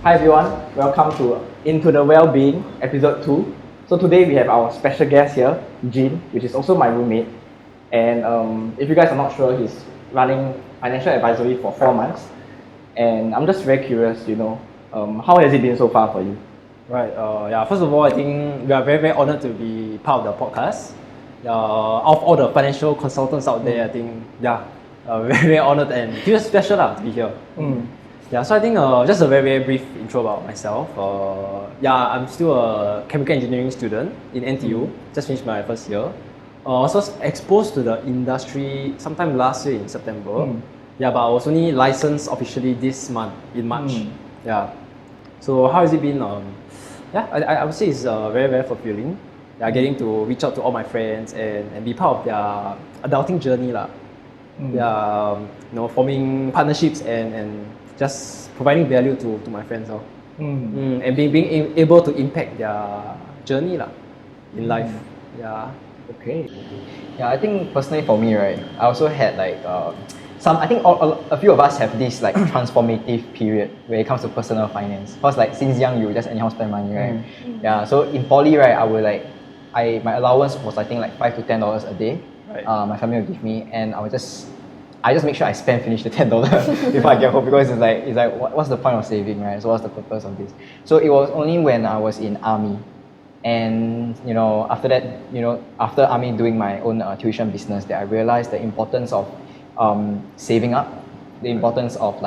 Hi everyone, welcome to Into the Wellbeing, episode 2. So today we have our special guest here, Jean, which is also my roommate. And if you guys are not sure, he's running financial advisory for 4 months. And I'm just very curious, how has it been so far for you? Right. First of all, I think we are very, very honored to be part of the podcast. Of all the financial consultants out there, I think, very, very honored and feels special to be here. So I think just a very, very brief intro about myself. I'm still a chemical engineering student in NTU. Just finished my first year. Also exposed to the industry sometime last year in September. But I was only licensed officially this month, in March. So how has it been? I would say it's very, very fulfilling. Getting to reach out to all my friends and be part of their adulting journey. Forming partnerships and just providing value to my friends. And being able to impact their journey in life. Okay. Yeah, I think personally for me, right, I also had I think a few of us have this transformative period when it comes to personal finance. Because since young you just anyhow spend money, right? Yeah, so in poly, right, my allowance was I think $5 to $10 a day. Right. My family would give me, and I just make sure I finish the $10 before I get home, because it's like what's the point of saving, right? So what's the purpose of this? So it was only when I was in army, and after that, after army doing my own tuition business, that I realized the importance of saving up, the importance of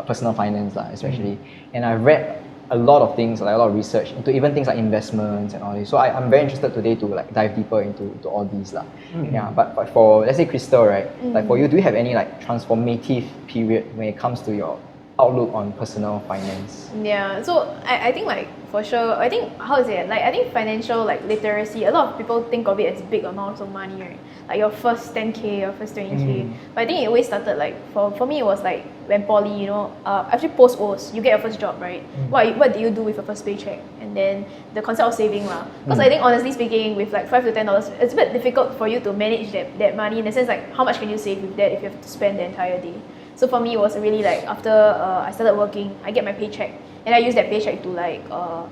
personal finance especially. And I read a lot of things, a lot of research into even things like investments and all this. So I'm very interested today to dive deeper into all these But for, let's say, Crystal, right, for you, do you have any transformative period when it comes to your outlook on personal finance? Yeah, so I think for sure, I think how is it? I think financial literacy, a lot of people think of it as big amounts of money, right? Like your first 10K, your first 20K. But I think it always started for me it was when poly, actually post O's, you get your first job, right? What do you do with your first paycheck? And then the concept of saving Because I think honestly speaking, with $5 to $10, it's a bit difficult for you to manage that money, in the sense how much can you save with that if you have to spend the entire day. So for me, it was really after I started working, I get my paycheck, and I use that paycheck to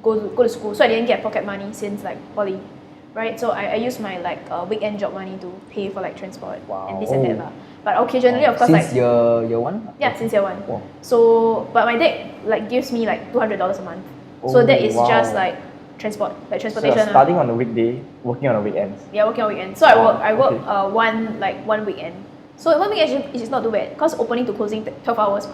go to school. So I didn't get pocket money since poly, right? So I use my weekend job money to pay for transport and this and that But occasionally, of course, since year one. Yeah, since year one. Wow. So, but my dad gives me $200 a month. So that is just transport, transportation. So starting on the weekday, working on the weekends. Yeah, working on weekends. So I work one weekend. So one weekend is not too bad, because opening to closing 12 hours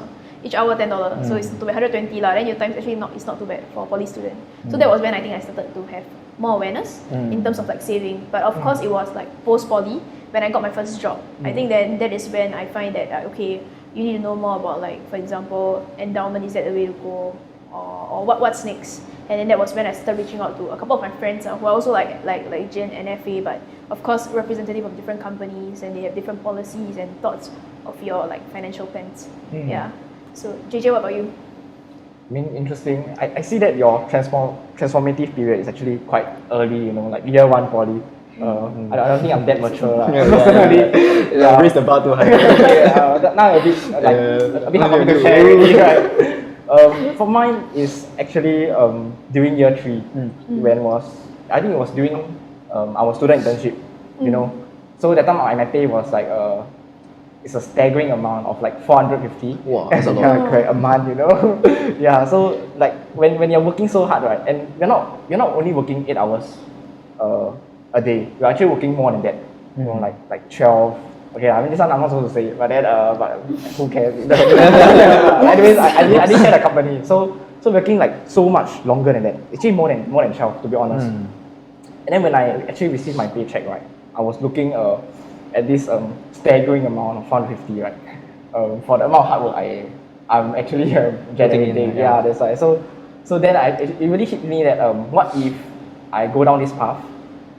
each hour $10, so it's to be 120 Then your times actually it's not too bad for a poly student. So that was when I think I started to have more awareness in terms of saving. But of course it was post poly when I got my first job. I think then that is when I find that okay, you need to know more about for example, endowment, is that the way to go, or what's next. And then that was when I started reaching out to a couple of my friends who are also like Jen and FA, but of course representative of different companies, and they have different policies and thoughts of your financial plans. Yeah. So JJ, what about you? I mean, interesting. I see that your transformative period is actually quite early, year one poly. I don't think I'm that mature. Raise the bar too high. Now a bit hard for me to share already, right? For mine is actually during year 3 when I think it was during our student internship, So that time my pay was it's a staggering amount of 450. Wow, that's a lot. Correct, a month, Yeah, so when you're working so hard, right, and you're not only working 8 hours a day, you're actually working more than that. Like 12. Okay, I mean this one I'm not supposed to say it, but who cares? Anyways, I didn't share the company, so working so much longer than that. Actually more than 12, to be honest. And then when I actually received my paycheck, right, I was looking at this staggering amount of 450, right, for the amount of hard work I'm actually generating. Yeah, that's why. So then it really hit me that what if I go down this path,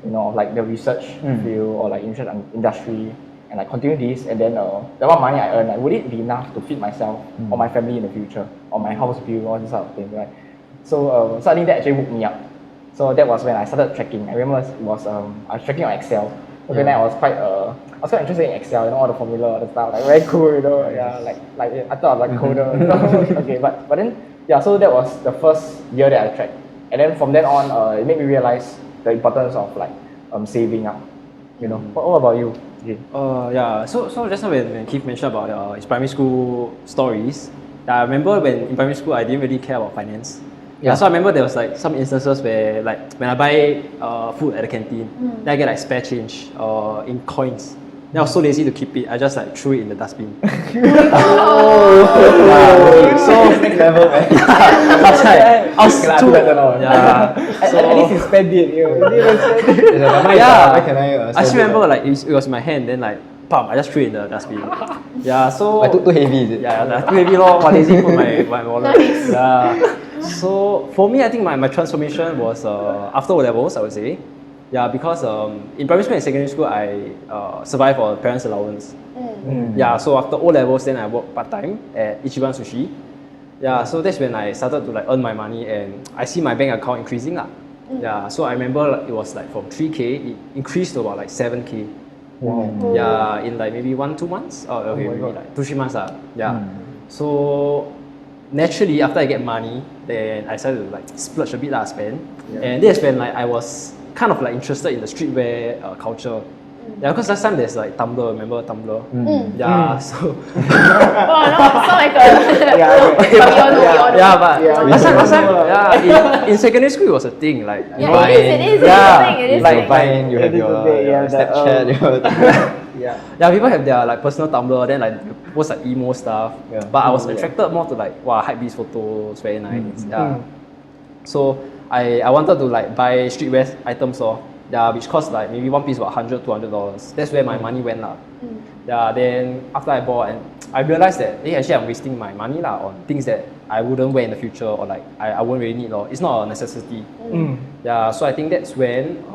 the research field or insurance industry, and continue this, and then the amount of money I earn, would it be enough to feed myself or my family in the future, or my house bill, all this sort of thing, right? So I think that actually woke me up. So that was when I started tracking. I remember it was I was tracking on Excel. So then I was quite interested in Excel, all the formula, all the stuff, very cool, I thought I was coder. Okay, but then yeah, so that was the first year that I tracked. And then from then on, it made me realize the importance of like saving up. You know, what about you? Okay. Yeah. So just now when Keith mentioned about his primary school stories, I remember when in primary school I didn't really care about finance. Yeah. So I remember there was like some instances where like when I buy food at the canteen, then I get like spare change in coins. Then I was so lazy to keep it. I just like threw it in the dustbin. So next level, man. That's right. I was too. Yeah. So At least you spend it. You didn't even spend it. Where can I? I still remember like it was in my hand. Then like I just threw it in the dustbin. Yeah. So. But too heavy, is it? Yeah, too heavy lor. What lazy put my wallet. Nice. Yeah. So for me, I think my transformation was after O levels, I would say. Yeah, because in primary school and secondary school, I survived on parents' allowance. Yeah, so after O levels, then I worked part time at Ichiban Sushi. Yeah, so that's when I started to like earn my money, and I see my bank account increasing lah. Yeah, so I remember like, it was like from 3K, it increased to about like 7K. Wow. Yeah, in like maybe 1-2 months. Okay, maybe like 2-3 months lah. Yeah. So naturally, after I get money, then I started to like splurge a bit lah, spend. And that's when like I was kind of like interested in the streetwear culture. Yeah, because last time there's like Tumblr, remember Tumblr? Yeah, so Wow, no, sound like a but we all know. yeah, but Yeah, last time, in secondary school it was a thing. Like you know, Yeah, it is. yeah, It is. Like Vine, you have your Snapchat, yeah, people have their like personal Tumblr, then like they post like emo stuff. Yeah. But I was attracted more to like hypebeast photos, very nice. Yeah. So I wanted to like buy streetwear items which cost like maybe one piece about $100-$200. That's where my money went lah. Yeah, then after I bought, and I realized that actually I'm wasting my money lah on things that I wouldn't wear in the future, or like I won't really need. It's not a necessity. Yeah, so I think that's when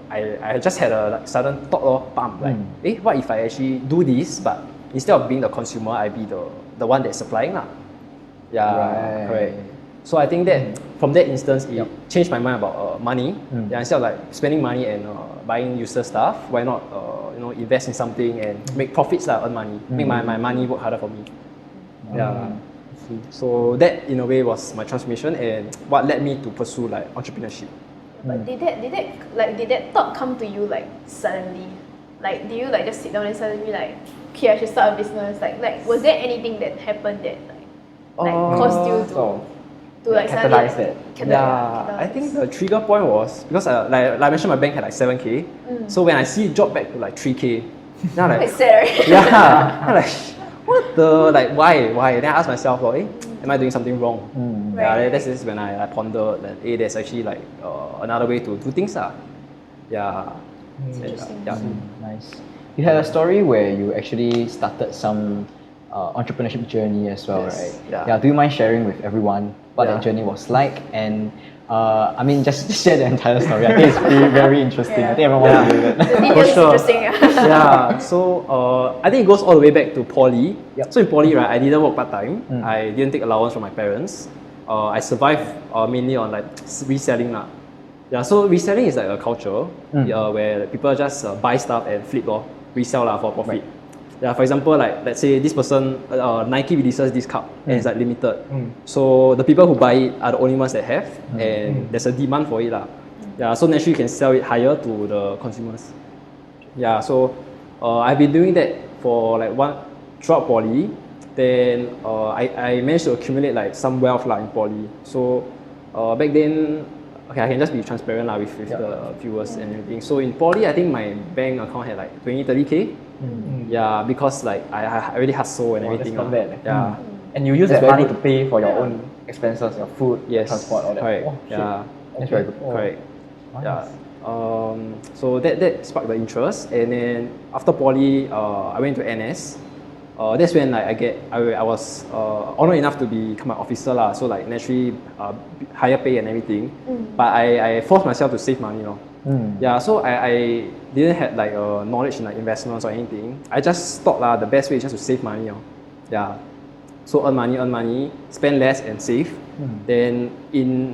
I just had a like sudden thought what if I actually do this, but instead of being the consumer, I be the one that's supplying lah. Yeah, correct. So I think that from that instance, it changed my mind about money. Yeah, instead of like spending money and buying useless stuff, why not invest in something and make profits lah, earn money, make my money work harder for me. Yeah. So that in a way was my transformation and what led me to pursue like entrepreneurship. But did that thought come to you like suddenly? Like did you like just sit down and suddenly like, okay, I should start a business? Like was there anything that happened that like caused you to like catalyze that? I think the trigger point was because like I mentioned, my bank had like 7K. So when I see it drop back to like 3K, then I'm like, it's sad, right? yeah, I'm like, what the, like why? Then I ask myself, am I doing something wrong? Yeah, this is when I pondered that there's actually like another way to do things lah. Yeah. Interesting. Yeah. Nice. You had a story where you actually started some entrepreneurship journey as well, Yes. right? Yeah. Do you mind sharing with everyone what that journey was like? And I mean, just share the entire story. I think it's very interesting. I think everyone wants to hear that. The details sure. interesting. Yeah, so I think it goes all the way back to poly. So in poly, right, I didn't work part-time. I didn't take allowance from my parents. I survived mainly on like reselling lah. Yeah, so reselling is like a culture where people just buy stuff and flip resell for profit. Yeah, for example, like let's say this person, Nike releases this cup and it's like limited. So the people who buy it are the only ones that have, and there's a demand for it lah. Yeah, so naturally you can sell it higher to the consumers. Yeah, so I've been doing that for like throughout poly. Then I managed to accumulate like some wealth lah in poly. So back then, okay, I can just be transparent lah with the viewers and everything. So in poly, I think my bank account had like 20-30K. Yeah, because like I already hustle and everything. That's not bad. Yeah. And you use that money to pay for your own expenses, your food, transport, all that. Correct. Shit. Yeah. That's very good. Correct. Nice. Yeah. So that sparked the interest, and then after poly, I went to NS. That's when like I was honored enough to become an officer lah. So like naturally higher pay and everything. But I forced myself to save money. Yeah, so I didn't have like knowledge in like investments or anything. I just thought the best way is just to save money. Yeah. So earn money, spend less and save. Then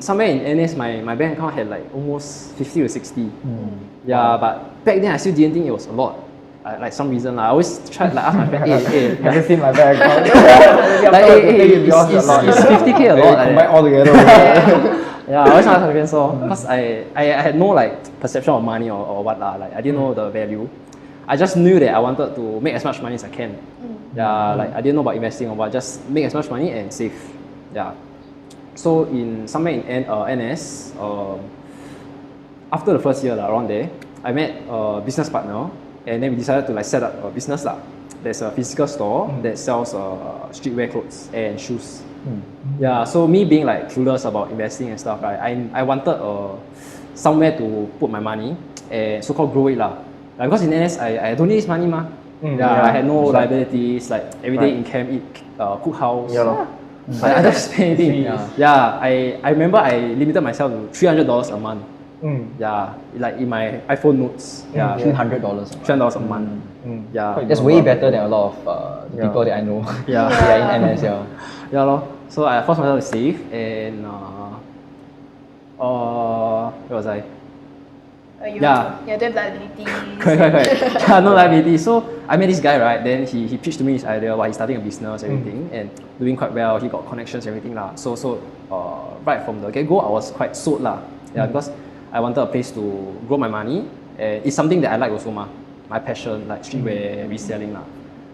somewhere in NS, my bank account had like almost 50 or 60. Yeah, but back then I still didn't think it was a lot. like some reason I always try like ask my friend, hey, Have you seen my bank account? like is 50k a lot? Like Combine all together. yeah, I always ask my friends so because I had no like perception of money or what lah. Like I didn't know the value. I just knew that I wanted to make as much money as I can. Yeah, like I didn't know about investing or what, just make as much money and save. Yeah. So somewhere in NS, after the first year around there, I met a business partner, and then we decided to like set up a business lah. There's a physical store that sells streetwear clothes and shoes. Yeah, so me being like clueless about investing and stuff, right? I wanted somewhere to put my money and so-called grow it lah. Like, because in NS I don't need this money ma. I had no liabilities. Like every day in camp, eat, cook house. I don't spend anything. I remember I limited myself to $300 a month. Yeah, like in my iPhone notes. Yeah, $300. $300 a month. Yeah, That's way better than a lot of the people that I know. Yeah. In NS. Yeah, lor. So I forced myself to save, and where was I? You don't have liabilities. Correct. Yeah, no liability. So I met this guy, right? Then he pitched to me his idea while he's starting a business, everything, and doing quite well. He got connections, everything lah. So right from the get go, I was quite sold lah. Yeah, because I wanted a place to grow my money, and it's something that I like also ma. My passion, like streetwear reselling lah.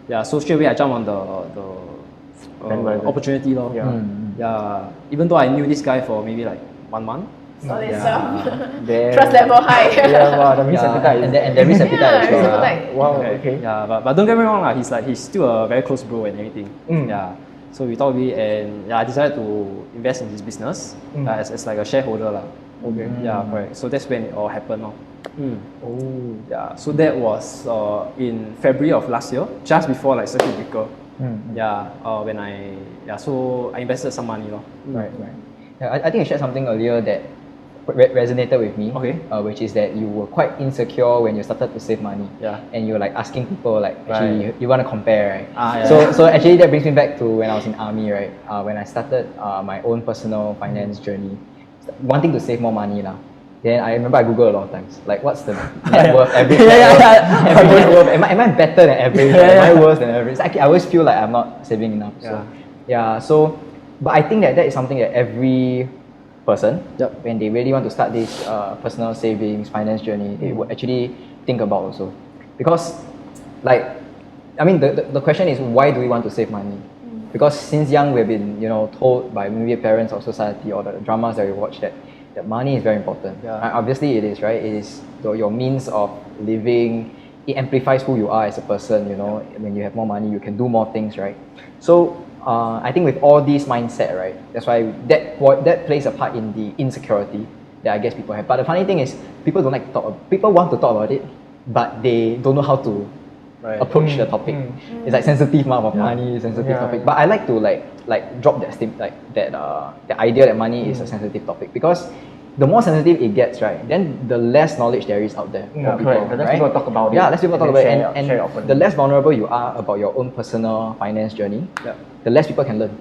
Yeah, so straight away I jumped on the opportunity lor. Yeah. Even though I knew this guy for maybe like 1 month. Solid stuff. Trust level high. The risk appetite. And the risk appetite as well. Wow, okay. Yeah, but don't get me wrong lah. He's still a very close bro and everything. Yeah. So we talked with and I decided to invest in his business as like a shareholder lah. Okay. Yeah, correct. So that's when it all happened lor. Yeah. So that was in February of last year, just before like circuit breaker. Yeah. So I invested some money lor. Right. Yeah, I think you shared something earlier that resonated with me. Okay. Which is that you were quite insecure when you started to save money. Yeah. And you were like asking people like, actually, you want to compare, right? Yeah. So actually that brings me back to when I was in army, right? When I started my own personal finance journey, wanting to save more money now. Then I remember I Googled a lot of times, like what's the net worth average? Average net worth. Am I better than average? Am I worse than average? I always feel like I'm not saving enough. So but I think that is something that every person, when they really want to start this personal savings, finance journey, they would actually think about also. Because like, I mean the question is, why do we want to save money? Because since young we've been told by maybe parents or society or the dramas that we watch that money is very important. Obviously it is, right? It is your means of living. It amplifies who you are as a person. When you have more money, you can do more things, right? So I think with all these mindset, right, that's why that plays a part in the insecurity that I guess people have. But the funny thing is, people don't like to talk. People want to talk about it, but they don't know how to approach the topic. It's like sensitive of money, sensitive topic. But I like to like drop that the idea that money is a sensitive topic, because the more sensitive it gets, right, then the less knowledge there is out there for people. The less people talk about it. Yeah, less people talk about it, and the less vulnerable you are about your own personal finance journey, the less people can learn,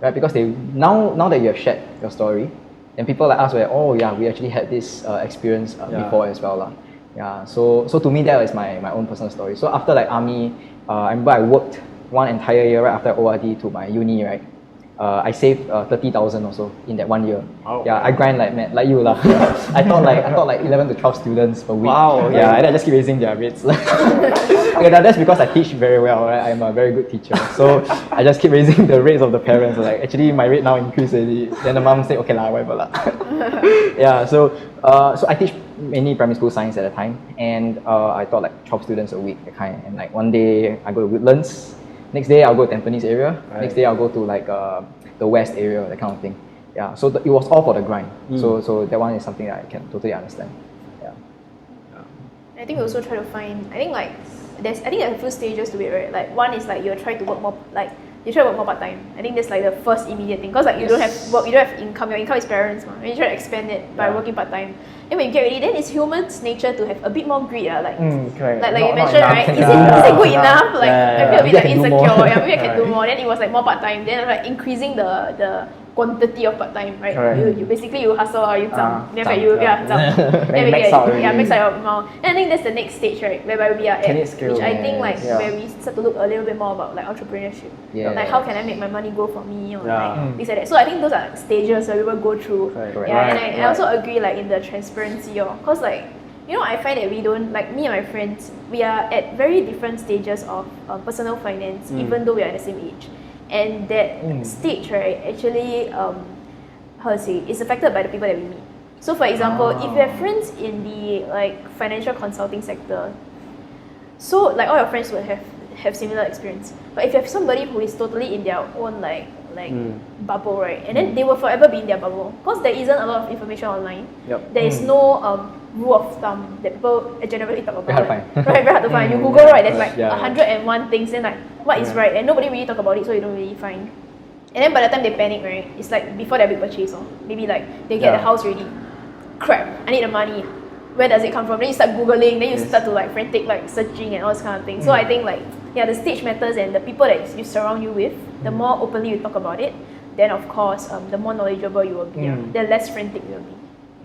right? Because now that you have shared your story, and people like us were we actually had this experience before as well lah. Yeah, so to me that was my own personal story. So after like army, I remember I worked 1 entire year right after ORD to my uni, right. I saved 30,000 or so in that 1 year. I grind like mad, like you lah. I taught like 11 to 12 students per week. And I just keep raising their rates. That's because I teach very well, right? I'm a very good teacher. So I just keep raising the rates of the parents. Like actually my rate now increased already. Then the mom said, okay lah, whatever lah. So I teach mainly primary school science at the time, and I taught like 12 students a week, that kind. And like one day I go to Woodlands. Next day I'll go to Tampines area. Next day I'll go to like the West area, that kind of thing. Yeah, so it was all for the grind. So that one is something that I can totally understand. I think we also try to find. I think there are a few stages to it, right? Like one is like you try to work more, like you try to work more part time. I think that's like the first immediate thing, because like you don't have work, you don't have income. Your income is parents, and you try to expand it by working part time. And when you get ready, then it's human's nature to have a bit more greed, like you mentioned, right? Is it good enough? Like I feel a bit like insecure. Maybe I can do more. Then it was like more part time. Then like increasing the quantity of part-time, right? Correct. You basically you hustle or you Ah, then you zam. then max out already. max out your amount. And I think that's the next stage, right? Whereby we are Can at, it scale? which I think like Yeah. where we start to look a little bit more about like entrepreneurship. Yeah. Like how can I make my money grow for me or Yeah. like things like that. So I think those are stages that we will go through. Right. Correct. Yeah, and Right, I also agree like in the transparency cause like you know I find that we don't like me and my friends we are at very different stages of personal finance even though we are at the same age, and that stage right actually how to say is affected by the people that we meet. So for example, if you have friends in the like financial consulting sector, so like all your friends will have similar experience. But if you have somebody who is totally in their own like bubble, right, and then they will forever be in their bubble because there isn't a lot of information online. Yep. There is no rule of thumb that people generally talk about. Very hard to find. Right, very hard to find. You Google, right, there's like Yeah. 101 things, then like what is right, and nobody really talk about it, so you don't really find. And then by the time they panic, right, it's like before their big purchase, maybe like they get the house ready. Crap, I need the money. Where does it come from? Then you start Googling, then you start to like frantic like searching and all this kind of thing. So I think like the stage matters, and the people that you surround you with, the more openly you talk about it, then of course the more knowledgeable you will be. The less frantic you will be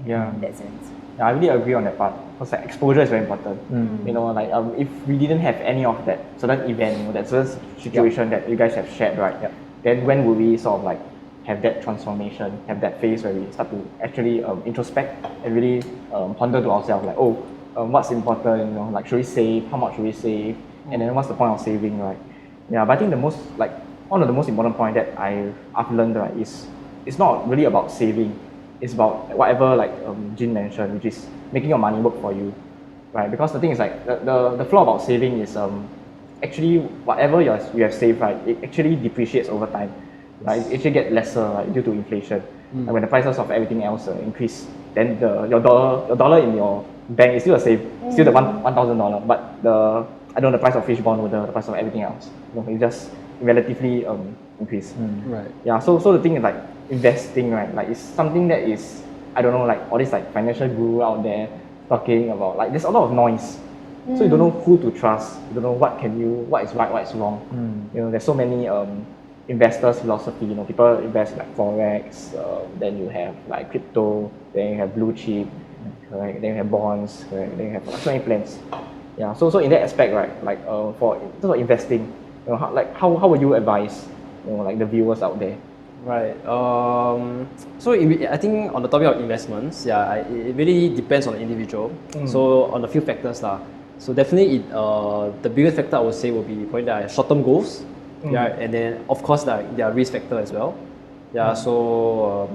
Yeah. in that sense. Yeah, I really agree on that part because like exposure is very important. You know, like if we didn't have any of that certain event, that certain situation that you guys have shared, right? Then when will we sort of like have that transformation, have that phase where we start to actually introspect and really ponder to ourselves like, what's important? You know, like should we save? How much should we save? And then what's the point of saving, right? Yeah, but I think one of the most important point that I've learned, right, is it's not really about saving. It's about whatever like Jin mentioned, which is making your money work for you, right? Because the thing is like the flaw about saving is actually whatever you have saved, right, it actually depreciates over time, right? It actually gets lesser, right, due to inflation. Like when the prices of everything else increase, then your dollar in your bank is still the same, still the $1,000, but the price of fish bond or the price of everything else, you know, it just relatively increase. Right. Yeah, so the thing is like investing, right? Like it's something that is, I don't know, like all these like financial guru out there talking about, like there's a lot of noise. So you don't know who to trust. You don't know what is right, what is wrong. You know, there's so many investors philosophy. You know, people invest like forex. Then you have like crypto. Then you have blue chip. Correct. Then you have bonds. Correct. Then you have so many plans. Yeah. So in that aspect, right? Like for in terms of investing, you know, how would you advise, you know, like the viewers out there? Right. So I think on the topic of investments, it really depends on the individual. So on a few factors lah. So definitely, the biggest factor I would say will be probably their short-term goals. Yeah, and then of course their risk factor as well. Yeah. So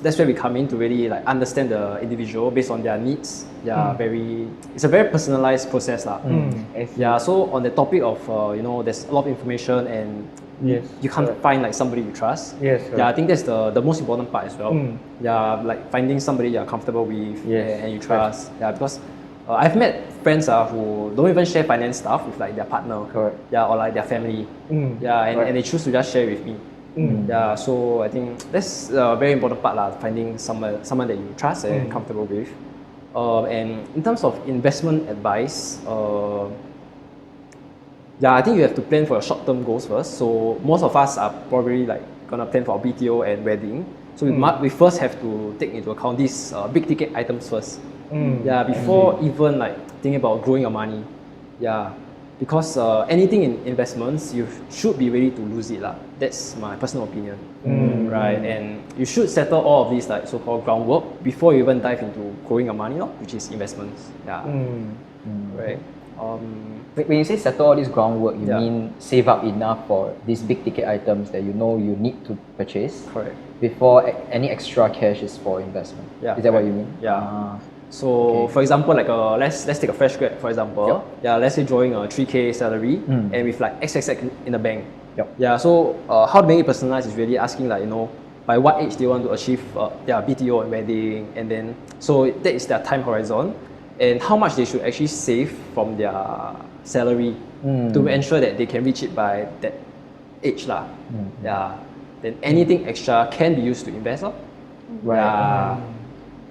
that's where we come in to really like understand the individual based on their needs. Yeah. It's a very personalized process lah. Yeah. So on the topic of you know, there's a lot of information and you can't find like somebody you trust. Yes. Yeah, I think that's the most important part as well. Yeah, like finding somebody you're comfortable with and you trust. Yeah, because I've met friends who don't even share finance stuff with like their partner. Correct. Yeah, or like their family. Yeah, and they choose to just share with me. Yeah, so I think that's a very important part lah, finding someone that you trust and comfortable with. And in terms of investment advice, I think you have to plan for your short-term goals first. So most of us are probably like gonna plan for our BTO and wedding. So we first have to take into account these big ticket items first. Yeah, before even like thinking about growing your money. Yeah, because anything in investments, you should be ready to lose it lah. That's my personal opinion. Right, and you should settle all of these like so-called groundwork before you even dive into growing your money, which is investments. Yeah, right. When you say settle all this groundwork, you mean save up enough for these big ticket items that you know you need to purchase. Correct. Before any extra cash is for investment. Yeah. Is that what you mean? Yeah. So for example, like let's take a fresh grad for example. Yeah, let's say drawing a 3K salary and with like XXX in the bank. Yeah. So how to make it personalized is really asking like, you know, by what age they want to achieve their BTO and wedding, and then so that is their time horizon, and how much they should actually save from their salary to ensure that they can reach it by that age lah. Yeah. Then anything extra can be used to invest lah. Right.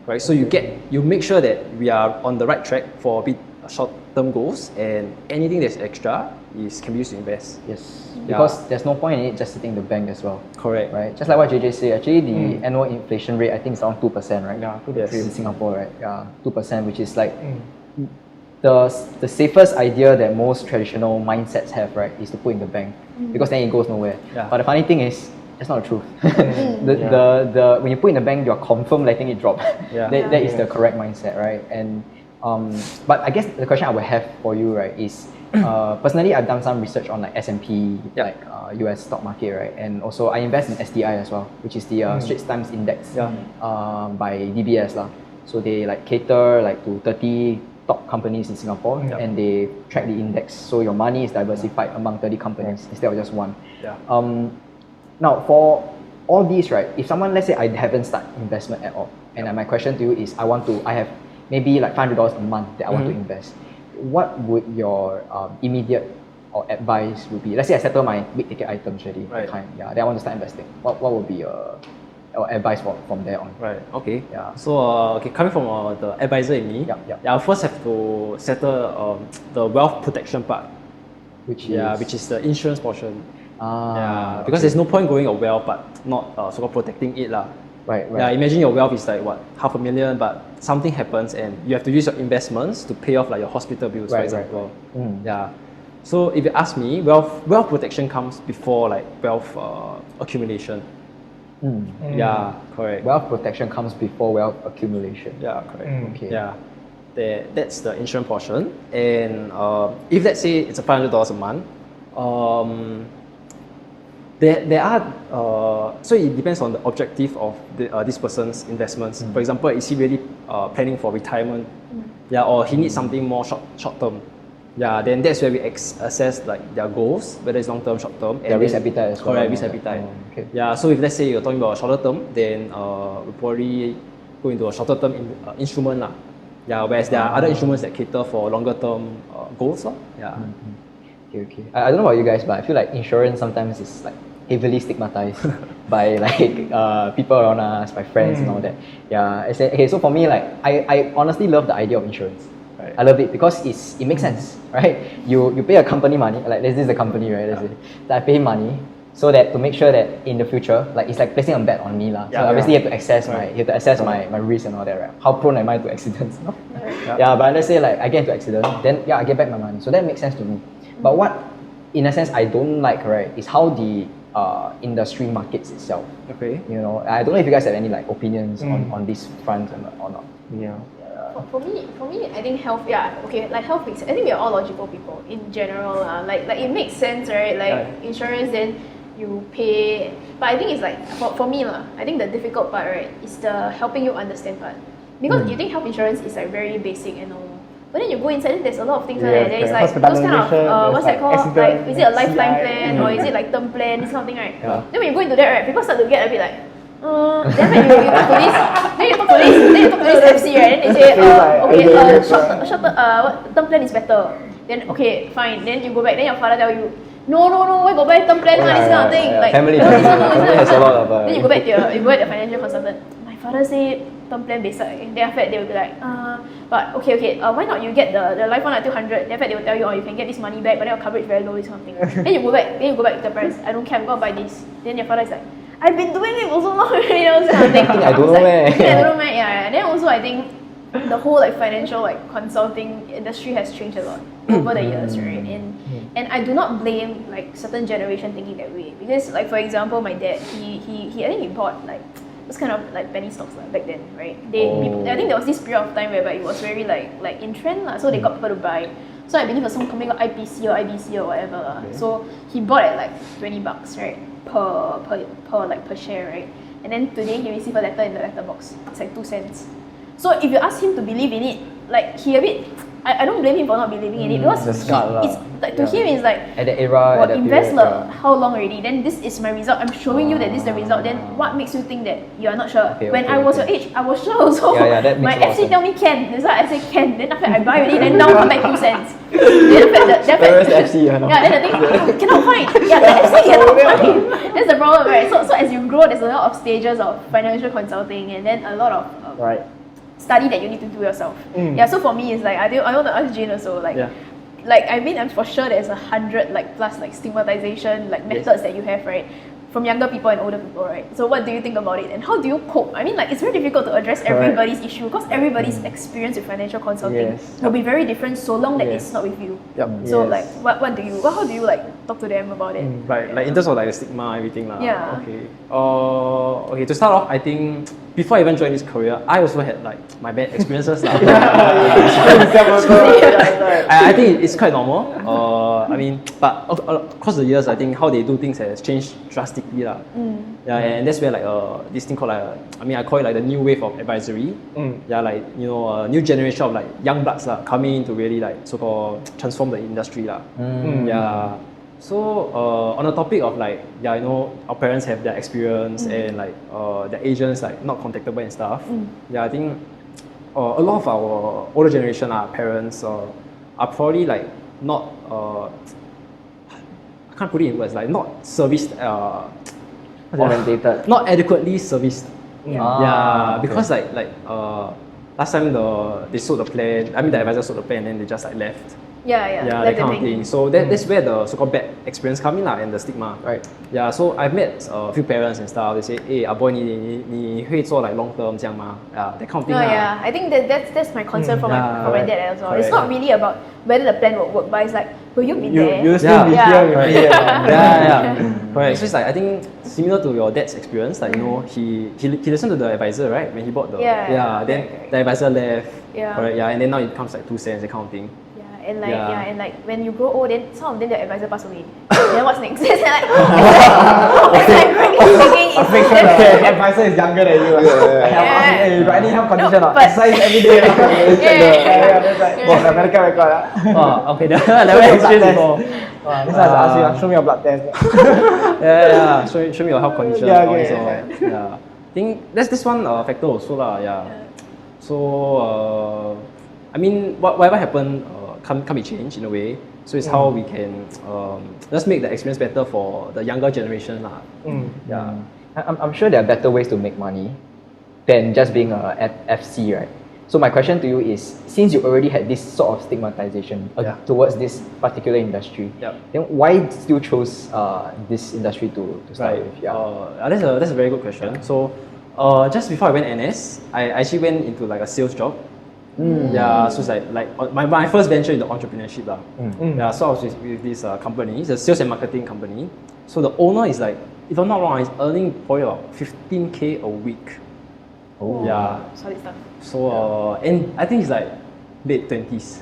Right. So you make sure that we are on the right track for short-term goals, and anything that's extra can be used to invest. Yes. Yeah. Because there's no point in it just sitting in the bank as well. Correct. Right? Just like what JJ said, actually the annual inflation rate I think is around 2%, right? Yeah, 2 to Yes. 3. In Singapore, right? Yeah, 2%, which is like the safest idea that most traditional mindsets have, right, is to put in the bank because then it goes nowhere. Yeah. But the funny thing is, that's not the truth. the when you put in the bank, you're confirmed letting it drop. Yeah. That is the correct mindset, right? And but I guess the question I would have for you, right, is personally I've done some research on like S&P, Yeah. like US stock market, right, and also I invest in STI as well, which is the Straits Times Index by DBS lah. So they like cater like to 30 top companies in Singapore, and they track the index. So your money is diversified among 30 companies instead of just one. Yeah. Now for all these, right, if someone, let's say I haven't started investment at all, and my question to you is I have maybe like $500 a month that I want to invest. What would your immediate or advice would be? Let's say I settle my big ticket items already, Right. then I want to start investing. What would be your advice from there on? Right. Okay. Yeah. So coming from the advisor in me, Yep. I'll first have to settle the wealth protection part. Which Which is the insurance portion. Because okay. there's no point growing your wealth but not so-called protecting it lah. Right. Yeah, imagine your wealth is like what, $500,000, but something happens and you have to use your investments to pay off like your hospital bills, for example. Yeah. So if you ask me, wealth protection comes before like wealth accumulation. Yeah, correct. Wealth protection comes before wealth accumulation. Yeah, correct. Okay. Yeah. That's the insurance portion. And if let's say it's $500 a month, there are so it depends on the objective of this person's investments. For example, is he really planning for retirement? Yeah, or he needs something more short term. Yeah, then that's where we assess like their goals, whether it's long term, short term, Their risk appetite as well. Correct, risk appetite. Okay. Yeah, so if let's say you're talking about shorter term, then we'll probably go into a shorter term instrument lah. Yeah, whereas there are other instruments that cater for longer term goals lah. Yeah. Okay. I don't know about you guys, but I feel like insurance sometimes is like heavily stigmatized by like people around us, by friends and all that. Yeah. Okay, so for me, like I honestly love the idea of insurance. Right. I love it because it makes sense, right? You pay a company money, like this is a company, right? Let's say that I pay money so that to make sure that in the future, like it's like placing a bet on me lah. So obviously you have to assess my risk and all that, right? How prone am I to accidents? No? Yeah, but let's say like I get into accident, then I get back my money. So that makes sense to me. But what, in a sense, I don't like, right, is how the industry markets itself. Okay. You know, I don't know if you guys have any like opinions on this front or not. Yeah. For me, I think health. Yeah, okay. Like health makes. I think we are all logical people in general. Like it makes sense, right? Like insurance, then you pay. But I think it's like for me lah. I think the difficult part, right, is the helping you understand part. Because you think health insurance is like very basic and all. But then you go inside, and there's a lot of things there. There's like those kind of what's that called? Like is it a lifetime plan or is it like term plan? This kind of thing, right? Yeah. Then when you go into that, right, people start to get a bit like. Then when you talk to this, then you talk to this FC, right? Then they say, short term plan is better. Then okay, fine. Then you go back. Then your father tell you, no, why go buy term plan? This kind of thing. Like family has a lot of. Then you go back to the financial consultant. My father say term plan based. Then after that they will be like, but okay. Why not you get the life one until 100? Then after that they will tell you, you can get this money back, but then your coverage very low. This kind of thing. Then you go back to the parents. I don't care. I'm gonna buy this. Then your father is like, I've been doing it for so long already, this kind of thing. I don't know, man. I don't know, man. Yeah. And then also I think the whole like financial like consulting industry has changed a lot over the years, right? And I do not blame like certain generation thinking that way, because like for example, my dad, he I think he bought like those kind of like penny stocks like, back then, right? I think there was this period of time whereby it was very like in trend lah, so they got people to buy. So I believe it was some company called IPC or IBC or whatever. Okay. So he bought at like $20, right? Per share, right? And then today he received a letter in the letterbox. It's like 2 cents. So if you ask him to believe in it, like he a bit, I don't blame him for not believing in it, because it's like to him it's like at the era, invest how long already? Then this is my result. I'm showing you that this is the result. Then what makes you think that you are not sure? When I was your age, I was sure also. That my makes FC tell me can. That's why I say can. Then after I buy already, then now come back 2 cents. Then where's the FC? Then the thing cannot find. Yeah, the FC cannot find. That's the problem, right? So as you grow, there's a lot of stages of financial consulting, and then a lot of study that you need to do yourself. Yeah, so for me, it's like I want to ask Jane also, like, like I mean, I'm for sure there's 100 like plus like stigmatization like methods that you have, right? From younger people and older people, right? So what do you think about it, and how do you cope? I mean, like it's very difficult to address everybody's issue because everybody's experience with financial consulting will be very different so long that it's not with you. So like, how do you like talk to them about it? Right, like in terms of like the stigma, everything lah. Yeah. Okay. Okay. To start off, I think before I even joined this career, I also had like my bad experiences lah. I think it's quite normal. I mean, but across the years, I think how they do things has changed drastically lah. Yeah, and that's where like this thing called like I call it like the new wave of advisory. Yeah, like new generation of like young bloods lah coming in to really like so-called transform the industry lah. Yeah. So on the topic of like our parents have their experience and like their agents like not contactable and stuff. Yeah, I think a lot of our older generation, our parents are probably like not I can't put it in words, like not serviced Orientated. not adequately serviced. Because like last time they sold the plan, the advisor sold the plan and then they just like left. That kind of thing. So that's where the so-called bad experience come in lah, and the stigma. Right. Yeah, so I've met a few parents and stuff. They say, "Hey, boy, 你会做 like long term 这样吗? That kind of thing. I think that's my concern for my dad as well. It's not really about whether the plan will work, but it's like, will you be there? You'll still be here. Correct. So it's like I think similar to your dad's experience, like he listened to the advisor, right, when he bought the then the advisor left. Correct. And then now it becomes like 2 cents, that kind of thing. And like when you grow old, then some of them the advisor pass away. Then what's next? It's like Make sure the advisor is younger than you. Hey, you got any health condition? Exercise every day. That's like American record. Okay, never experienced before. This one I ask you, show me your blood test. Show me your health condition. I think that's this one factor also lah. So whatever happened can be changed in a way. So it's how we can just make the experience better for the younger generation lah. I'm sure there are better ways to make money than just being a FC, right? So my question to you is, since you already had this sort of stigmatization towards this particular industry, then why still chose this industry to start with? That's a very good question. So just before I went NS, I actually went into like a sales job. So it's like my first venture into entrepreneurship lah. So I was with this company. It's a sales and marketing company. So the owner is like, if I'm not wrong, he's earning probably about 15K a week. Solid stuff. So and I think it's like late 20s.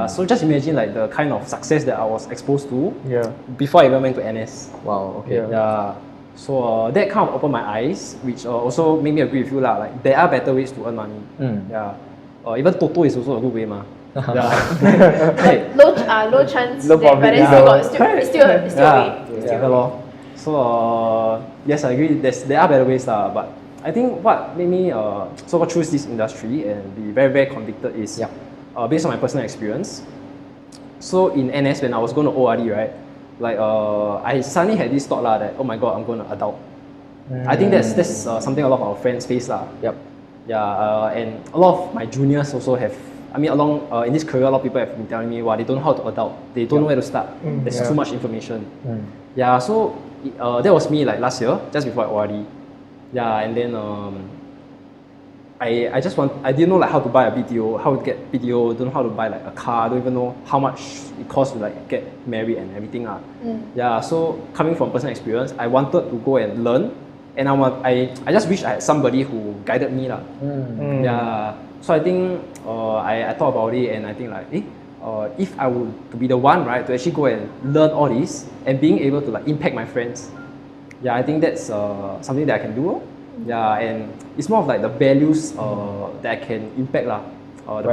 So just imagine like the kind of success that I was exposed to before I even went to NS. Wow. Okay. So that kind of opened my eyes, which also made me agree with you lah. Like there are better ways to earn money. Even Toto is also a good way mah. Low chance, but then still a way. So yes, I agree. There are better ways lah. But I think what made me so choose this industry and be very very convicted is based on my personal experience. So in NS when I was going to ORD, right, like I suddenly had this thought lah that, oh my god, I'm going to adult. I think that's something a lot of our friends face lah. And a lot of my juniors also have. Along in this career, a lot of people have been telling me, wow, they don't know how to adult. They don't know where to start. There's too much information. So that was me like last year, just before I ORD. And then I didn't know like how to buy a BTO, how to get BTO, don't know how to buy like a car, don't even know how much it costs to like get married and everything lah. So coming from personal experience, I wanted to go and learn, and I just wish I had somebody who guided me lah. So I think I thought about it, and I think like, if I were to be the one, right, to actually go and learn all this and being able to like impact my friends, I think that's something that I can do. And it's more of like the values that I can impact the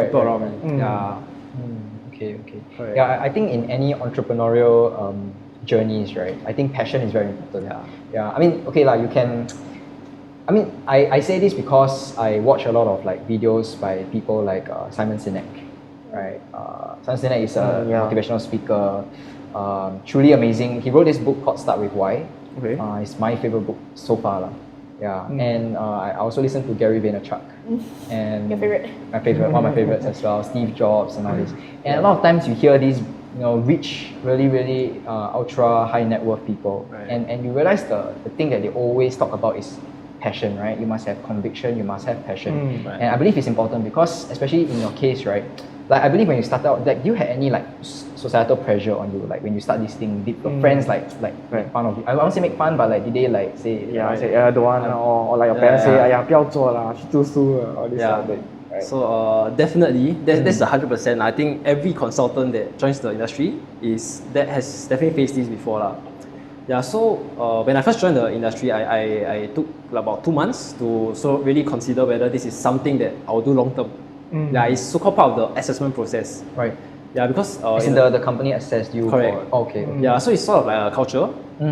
people around me. Okay. Correct. I think in any entrepreneurial journeys, right, I think passion is very important. You can. I say this because I watch a lot of like videos by people like Simon Sinek, right? Simon Sinek is a motivational speaker, truly amazing. He wrote this book called Start With Why. It's my favorite book so far lah. And I also listen to Gary Vaynerchuk. and Your favorite. my favorite, one of my favorites as well, Steve Jobs and all this. And a lot of times you hear these, rich, really ultra high net worth people, and you realize the thing that they always talk about is passion, right? You must have conviction, you must have passion, and I believe it's important because, especially in your case, right? Like I believe when you started out, like, do you had any like societal pressure on you, like when you start this thing? Did your friends like make fun of you? I won't say make fun, but like did they like say say don't want or like your parents say 哎呀不要做啦，去读书 all this kind of thing. Right. So definitely, that's 100%. I think every consultant that joins the industry has definitely faced this before lah. Yeah. So when I first joined the industry, I took about 2 months to really consider whether this is something that I will do long term. Yeah, it's so-called part of the assessment process. Right. Yeah, because the company assessed you. Correct. Okay. Yeah, so it's sort of like a culture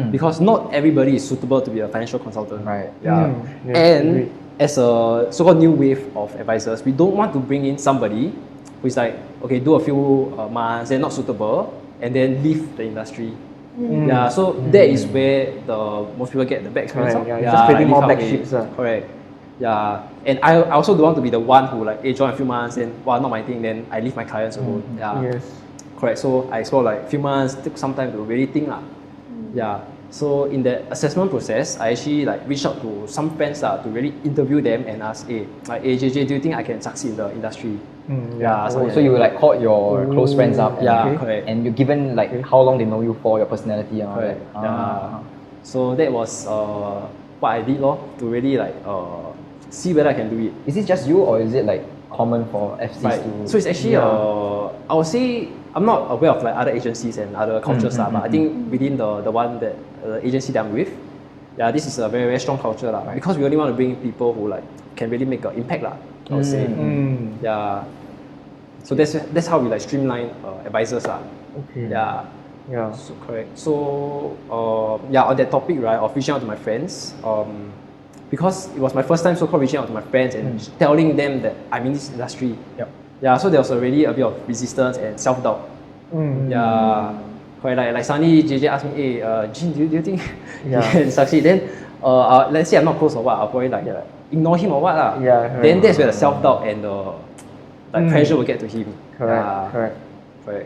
because not everybody is suitable to be a financial consultant. Right. Yeah. And as a so-called new wave of advisors, we don't want to bring in somebody who is like, okay, do a few months, they're not suitable, and then leave the industry. Yeah, so that is where most people get the bad experience. Correct, yeah, just creating more black sheeps. Correct. Yeah, and I also don't want to be the one who like, join a few months and not my thing, then I leave my clients alone. Yeah. Yes. Correct. So I explore like a few months, took some time to really think lah. Yeah. So in the assessment process, I actually like reached out to some friends to really interview them and ask, hey JJ, do you think I can succeed in the industry? Yeah. So you like called your close friends up. Yeah, correct. And you given like how long they know you for, your personality and all that. Correct. Yeah. So that was what I did to really like see whether I can do it. Is it just you or is it like common for FCs to? So it's actually I would say I'm not aware of like other agencies and other cultures but I think within the one that the agency that I'm with, yeah, this is a very, very strong culture because we only want to bring people who like can really make an impact I would say. Yeah. So that's how we like streamline advisors Okay. Yeah. Yeah. So correct. So on that topic of reaching out to my friends, because it was my first time so-called reaching out to my friends and telling them that I'm in this industry. Yep. Yeah, so there was already a bit of resistance and self-doubt. Yeah. Correct. Like suddenly JJ asked me, hey, Jin, do you think you can succeed? Then let's say I'm not close or what, I'll probably like ignore him or what lah. Yeah. Then that's where the self-doubt and the pressure will get to him. Correct. Correct.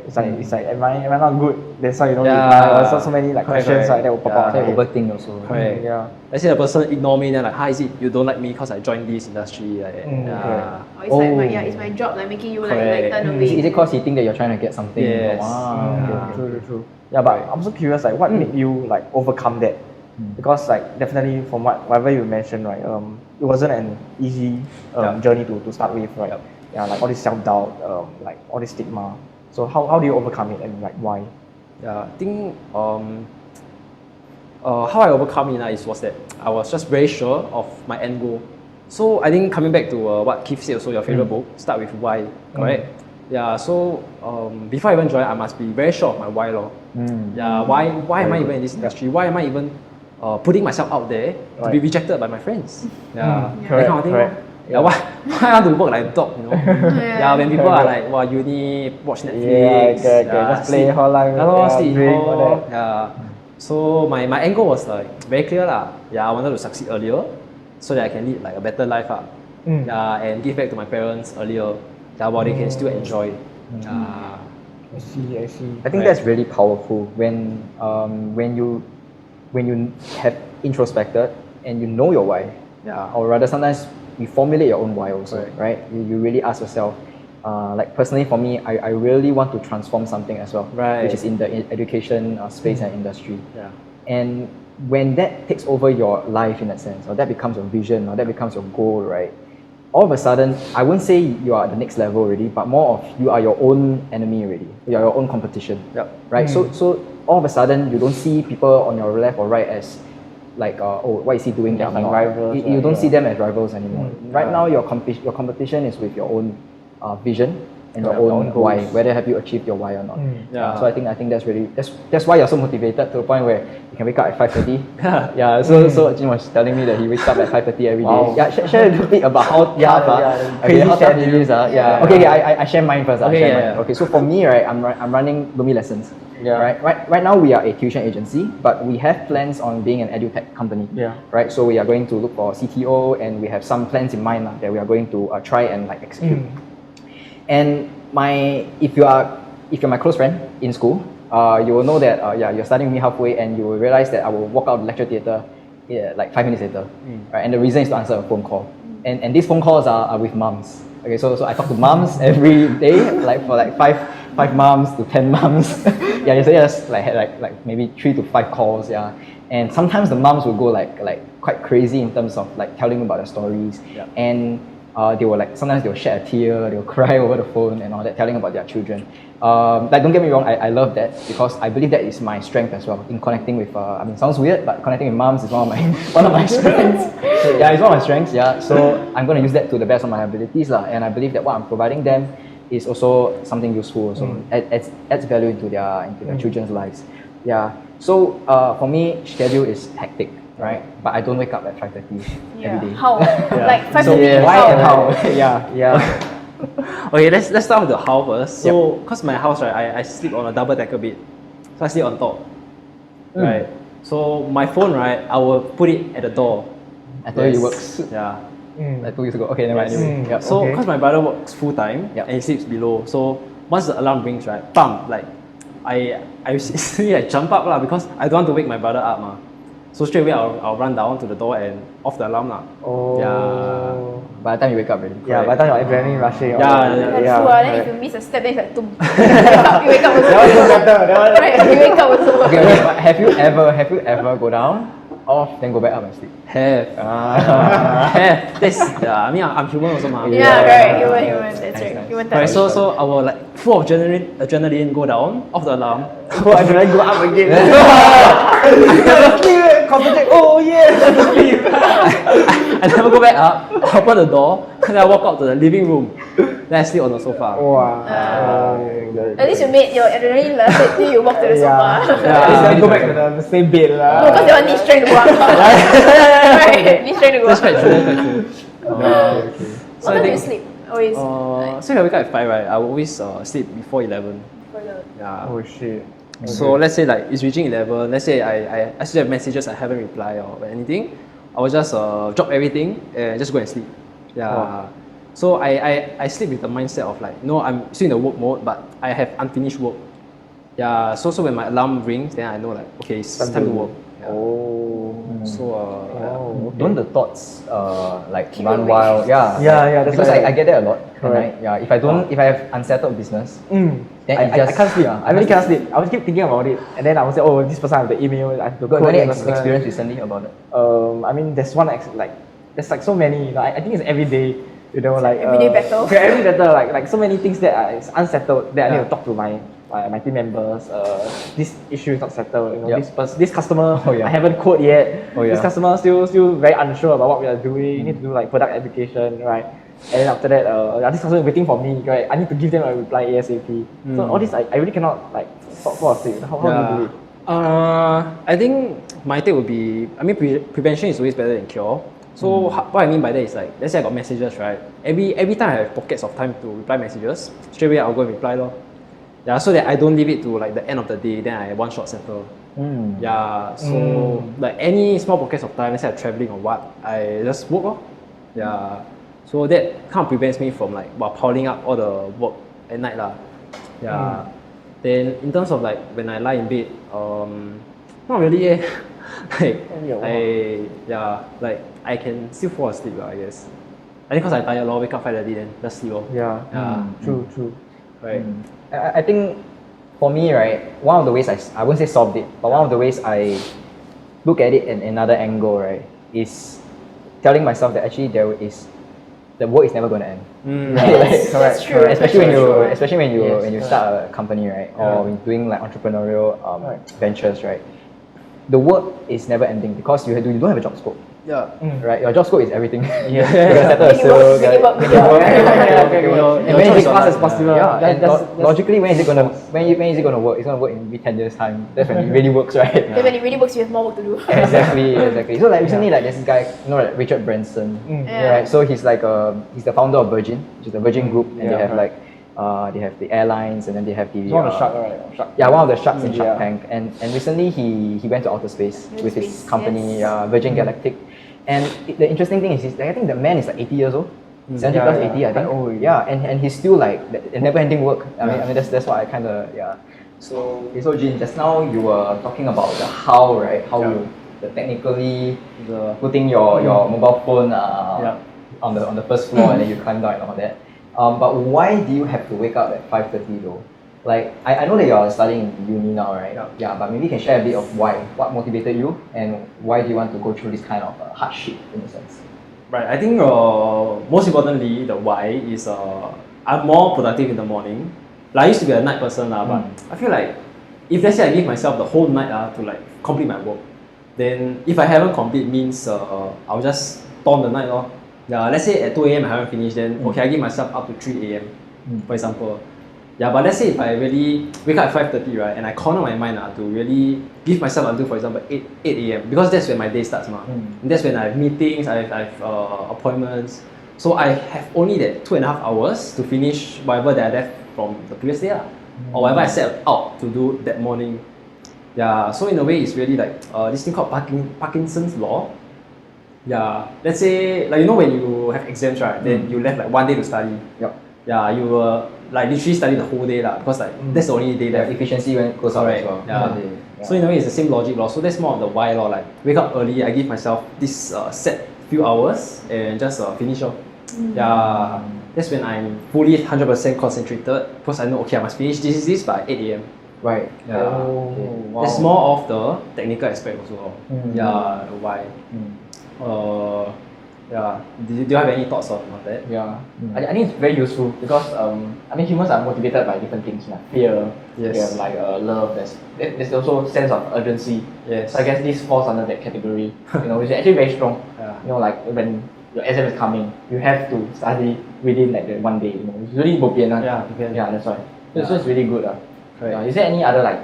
It's like am I not good? That's why you don't reply. Or so many like questions that will pop out. So overthink also. Correct. Yeah. Let's say the person ignore me, then like, how is it you don't like me because I joined this industry? Like, Or it's my job like making you like turn away. Is it because you think that you're trying to get something? Yes. Wow. Okay. True. Yeah, but I'm so curious, like what made you like overcome that? Because like definitely from whatever you mentioned, right, it wasn't an easy journey to start with, right? Yeah, like all this self-doubt, like all this stigma. So how do you overcome it and like why? Yeah, I think how I overcome it was that I was just very sure of my end goal. So I think coming back to what Keith said also, your favorite book, start with why, correct? Yeah, so before I even join, I must be very sure of my why law. Yeah, why am I even in this industry? Why am I even putting myself out there to be rejected by my friends? Yeah, that kind of thing. Yeah, why I want to work like a dog, Yeah, when people are like, wow, uni, watch Netflix, just play whole life, sleep, drink, all that. yeah. So my end goal was like very clear lah. Yeah, I wanted to succeed earlier so that I can lead like a better life Yeah, and give back to my parents earlier. Yeah, while they can still enjoy. I see. I think that's really powerful when you have introspected and you know your why. Yeah. Or rather, sometimes you formulate your own why also, right? You really ask yourself. Like personally for me, I really want to transform something as well, which is in the education space and industry. Yeah. And when that takes over your life in that sense, or that becomes your vision, or that becomes your goal, right? All of a sudden, I wouldn't say you are at the next level already, but more of you are your own enemy already. You are your own competition, right? So all of a sudden, you don't see people on your left or right as like, what is he doing? Yeah, like rivals. You don't see them as rivals anymore. Right now, your competition is with your own vision, and your own why, whether have you achieved your why or not. Yeah. So I think that's really that's why you're so motivated to the point where you can wake up at 5:30. Yeah. So Jim was telling me that he wakes up at 5:30 every day. Wow. Yeah. Share a little bit about how tough. crazy How tough it schedule. is. Yeah. Okay. I share mine first. Okay, Okay. So for me, right, I'm running Lumi lessons. Yeah. Right now we are a tuition agency, but we have plans on being an edutech company. Yeah. Right. So we are going to look for CTO, and we have some plans in mind that we are going to try and like execute. And if you're my close friend in school, you will know that you're studying with me halfway, and you will realize that I will walk out of the lecture theatre like 5 minutes later, right? And the reason is to answer a phone call, and these phone calls are with moms. Okay, so I talk to moms every day, like for like five moms to 10 moms. Yeah, you say just like maybe 3 to 5 calls. Yeah, and sometimes the moms will go like quite crazy in terms of like telling about their stories, and they will like sometimes they'll shed a tear, they'll cry over the phone and all that, telling about their children. Like don't get me wrong, I love that because I believe that is my strength as well in connecting with. I mean, sounds weird, but connecting with moms is one of my strengths. Yeah, it's one of my strengths. Yeah, so I'm going to use that to the best of my abilities, lah. And I believe that what I'm providing them is also something useful. Also adds value into their children's lives. Yeah. So for me, schedule is hectic. Right, but I don't wake up at 5:30 every day. How? Like 5:30. So why and how? Yeah. Okay, let's start with the how first. So, cause my house, right, I sleep on a double decker bed, so I sleep on top, right. So my phone, right, I will put it at the door. I told you it works. Yeah. Like 2 years ago. Okay, never mind. Anyway. Yeah. So, cause my brother works full time and he sleeps below, so once the alarm rings, right, bam, like I usually I jump up lah because I don't want to wake my brother up, ma. So straight away I'll run down to the door and off the alarm lah. Oh. Yeah. By the time you wake up already. Yeah, by the time your adrenaline rushing. That's true. Then if you miss a step, then it's like, boom. You wake up also. That one is better. Right, you wake up also. Okay, but have you ever go down, off, then go back up and sleep? Have. Have. That's, I mean, I'm human also, ma. Yeah, right. Human. That's right. Human Right, touch. so I will like full of adrenaline go down, off the alarm. Oh, I go up again. Concentrate. Oh yeah. I never go back up, open the door, then I walk out to the living room. Then I sleep on the sofa. Wow. At least you made your adrenaline last till you walk to the sofa. Then go back to the same bed lah. Because they want knee strength to go up. Right, knee strength to go That's up. quite true. That's quite true. What time do you sleep? Always. So if I wake up at 5, right, I will always sleep before 11. Yeah. Oh shit. So let's say like it's reaching 11. Let's say I still have messages I haven't replied or anything. I will just drop everything and just go and sleep. Yeah. Wow. So I sleep with the mindset of like, no, I'm still in the work mode, but I have unfinished work. Yeah. So when my alarm rings, then I know like, okay, it's time to work. Yeah. So Don't the thoughts like Keep run awake. wild? Yeah, that's Because why I get that a lot. Correct. And if I have unsettled business, then I can't sleep. I really cannot sleep. I will keep thinking about it, and then I will say, oh, this person I have the email. I have to got call any this person. experience recently about it? I mean, there's one there's like so many. You know, I think it's every day. You know, like everyday battle. Yeah, every battle. Like so many things that are unsettled that I need to talk to my team members. This issue is not settled. You know, this customer I haven't quote yet. This customer still very unsure about what we are doing. You need to do like product education, right? And then after that, this customer is waiting for me, right? I need to give them a reply ASAP. So all this, I really cannot like fall asleep. How do you do it? I think my take would be, I mean, prevention is always better than cure. So what I mean by that is like, let's say I got messages, right? Every time I have pockets of time to reply messages, straight away I'll go and reply lor. Yeah, so that I don't leave it to like the end of the day, then I one shot settle. Yeah, so like any small pockets of time, let's say I'm traveling or what, I just work lor. Yeah, so that kind of prevents me from like piling up all the work at night lah. Yeah. Then in terms of like when I lie in bed, not really like I can still fall asleep I guess. I think because I tired lor, wake up 5:30 then just sleep lor. True. Right. I think for me, right, one of the ways I won't say solved it, but one of the ways I look at it in another angle, right, is telling myself that actually the work is never going to end. That's true. Especially when you start a company, right, or when doing like entrepreneurial ventures, right. The work is never ending because you don't have a job scope. Yeah. Right, your job scope is everything. Yeah. Minimum, And when is it fast as possible. Yeah, and That's logically, when is it gonna work? It's gonna work in maybe 10 years time. That's when it really works, right? Then when it really works, you have more work to do. Exactly. So like recently, like there's this guy, you know, like Richard Branson, Yeah. right? So he's like he's the founder of Virgin, which is the Virgin Group, and they have like they have the airlines, and then they have the One of the shark, right? Shark. yeah, one of the sharks in Shark Yeah. Tank, and recently he went to outer space with his Space, company yes. Virgin Galactic, and the interesting thing is I think the man is like 80 years old. 70 plus 80, I think. Quite old. Yeah, and he's still like never-ending work. I mean that's why I kind of So Jin, just now you were talking about the how, right? How you technically putting your mobile phone on the first floor and then you climb down and all that. But why do you have to wake up at 5:30 though? Like I know that you're studying in uni now, right? Yeah, but maybe you can share a bit of why. What motivated you, and why do you want to go through this kind of hardship in a sense? Right. I think most importantly, the why is I'm more productive in the morning. Like I used to be a night person, but I feel like if let's say I give myself the whole night to like complete my work, then if I haven't complete means I'll just torn the night lor. Yeah, let's say at 2 a.m. I haven't finished, then okay, I give myself up to 3 a.m. For example. Yeah, but let's say if I really wake up at 5:30, right, and I corner my mind to really give myself until, for example, 8 a.m. because that's when my day starts, and that's when I have meetings, I have appointments. So I have only that 2.5 hours to finish whatever that I left from the previous day, or whatever I set out to do that morning. Yeah, so in a way, it's really like this thing called Parkinson's law. Yeah, let's say like when you have exams, right, then you left like 1 day to study. Yep. Yeah, you will like literally study the whole day because like that's the only day The that efficiency when it goes up as well. Yeah. So in a way, it's the same logic law. So that's more of the why law. Like wake up early, I give myself this set few hours and just finish off. Yeah, that's when I'm fully 100% concentrated because I know okay, I must finish this by 8 a.m. Right. Yeah. Wow. That's more of the technical aspect also. Yeah, the why. Yeah. Do you have any thoughts on that? Yeah, I think it's very useful because I mean humans are motivated by different things like fear, Yes. we have like love. There's also sense of urgency. Yes. So I guess this falls under that category. Which is actually very strong. Yeah. Like when your exam is coming, you have to study within like the 1 day. It's really bo pian. Yeah, bo pian. Yeah, that's why. So it's really good. Right. Is there any other like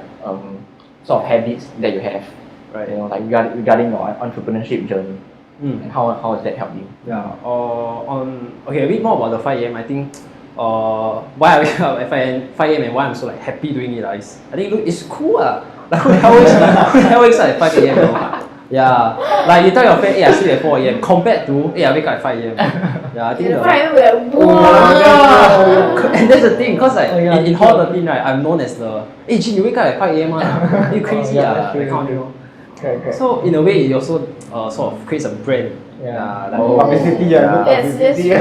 sort of habits that you have? Right. Like regarding your entrepreneurship journey. And how has that helped you? Yeah. Okay, a bit more about the 5 a.m. I think why I wake up at 5 a.m. and why I'm so like happy doing it is I think look, it's cool. Like who the hell wakes up at 5 a.m. Yeah. Like you tell your friend, I sleep at 4 a.m. compared to I wake up at 5 a.m. Yeah, I think The the, Friday we're like, wow. and that's the thing, because like in Hall 13, right, I'm known as the Jin, you wake up at 5 a.m. You crazy that kind of thing. Correct. So in a way, it also sort of creates a brand. Publicity. Yes, that's true.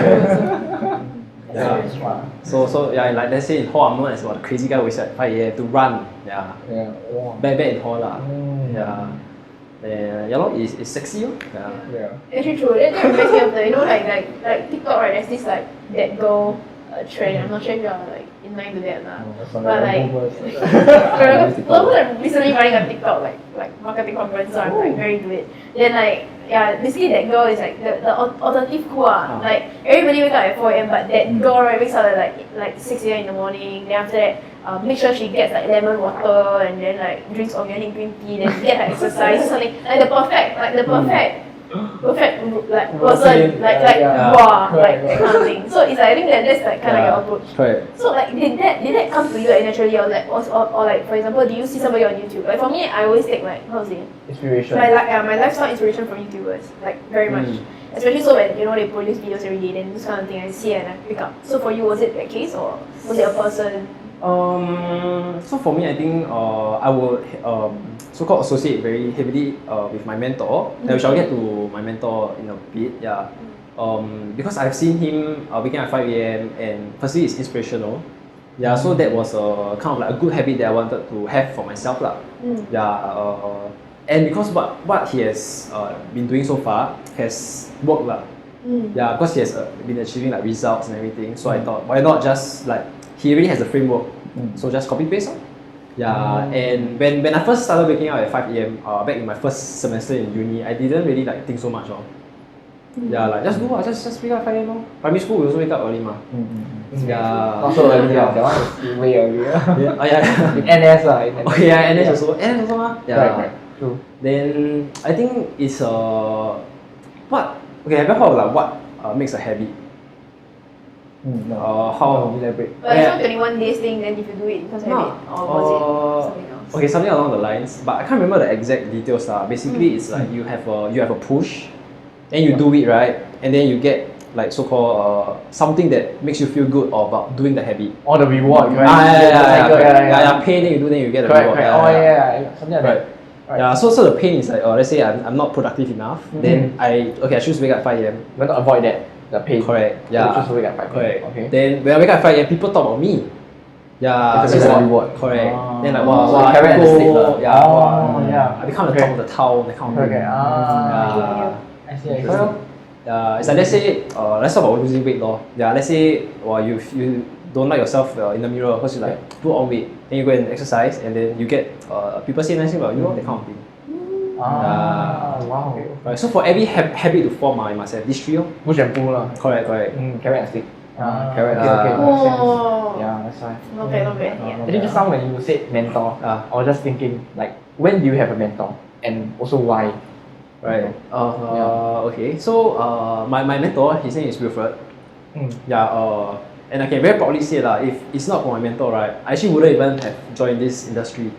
Yeah. So like let's say in Hall, I'm known as the crazy guy who wakes up at 5 a.m. to run. Yeah. Back in Hall Yeah. It's sexy. Yeah. Actually true. That reminds me of the like TikTok, right? There's this like that girl trend. I'm not sure if you're like in line to that but like I'm recently running a TikTok like marketing conference, so I'm like very into it. Then like basically that girl is like the alternative cool. Like everybody wake up at 4 a.m. but that girl right wakes up at like 6 a.m. in the morning. Then after that make sure she gets like lemon water and then like drinks organic green tea, then get like exercise or something. Like the perfect like person, wow, like that kind of thing. So it's like, I think that's like kind of your approach. Correct. So like did that come to you like naturally, or like for example, do you see somebody on YouTube? Like for me, I always take like how to say Inspiration. my lifestyle inspiration from YouTubers, like very much. Especially so when they produce videos every day, then this kind of thing I see and I pick up. So for you, was it that case or was it a person? So for me, I think I would so-called associate very heavily with my mentor. We shall get to my mentor in a bit. Yeah. Because I've seen him waking up at 5 a.m. and firstly it's inspirational. Yeah. So that was kind of like a good habit that I wanted to have for myself lah. Yeah. And because what he has been doing so far has worked lah. Yeah. Because he has been achieving like results and everything. So I thought, why not just like he already has a framework, so just copy paste on. Yeah, and when I first started waking up at 5 a.m. Back in my first semester in uni, I didn't really like think so much of. Yeah, like just do what, just wake up 5 a.m. lor. Primary school we also wake up early ma. Yeah. Not so early, that one is way earlier. Yeah. Oh yeah. In NS lah. In NS. Oh yeah, NS also. NS also ma. Yeah. Right. True. Then I think it's what? Okay, have you heard of like what makes a habit? No. How? Elaborate. But it's not 21 days thing, then if you do it because of habit, or was it something else? Okay, something along the lines, but I can't remember the exact details. Basically, it's like you have a push, and you do it right, and then you get like so-called something that makes you feel good about doing the habit. Or the reward, right? Yeah, pain, then you get the reward. Something like that. Right. Yeah, so the pain is like, let's say I'm not productive enough, then I choose to wake up 5 a.m. You want to avoid that, the pain. Correct. So Yeah. you choose to wake up 5 Correct. Okay. Then when I wake up 5 a.m., people talk about me. Yeah, It's a so reward. Correct. Ah. Then like So you carry it as a stick lah. yeah, Oh, yeah. I become the top of the town, that kind of thing. Okay. Yeah. I see. Interesting. Yeah, it's like let's say let's talk about losing weight lor. Yeah, let's say you don't like yourself in the mirror because you like put on weight, then you go and exercise, and then you get people say nice thing about you, that kind of thing. Wow. Right. So for every habit to form, you must have these three. Push and pull lah. Correct. Carrot and stick. Ah. Carrot. Okay, okay. Makes sense. Oh. Yeah, that's why. Not bad. Yeah. Actually, just now when you said mentor, I was just thinking like, when do you have a mentor, and also why? Right. Okay. So my mentor, his name is Wilfred. Yeah. And I can very proudly say if it's not for my mentor, right, I actually wouldn't even have joined this industry.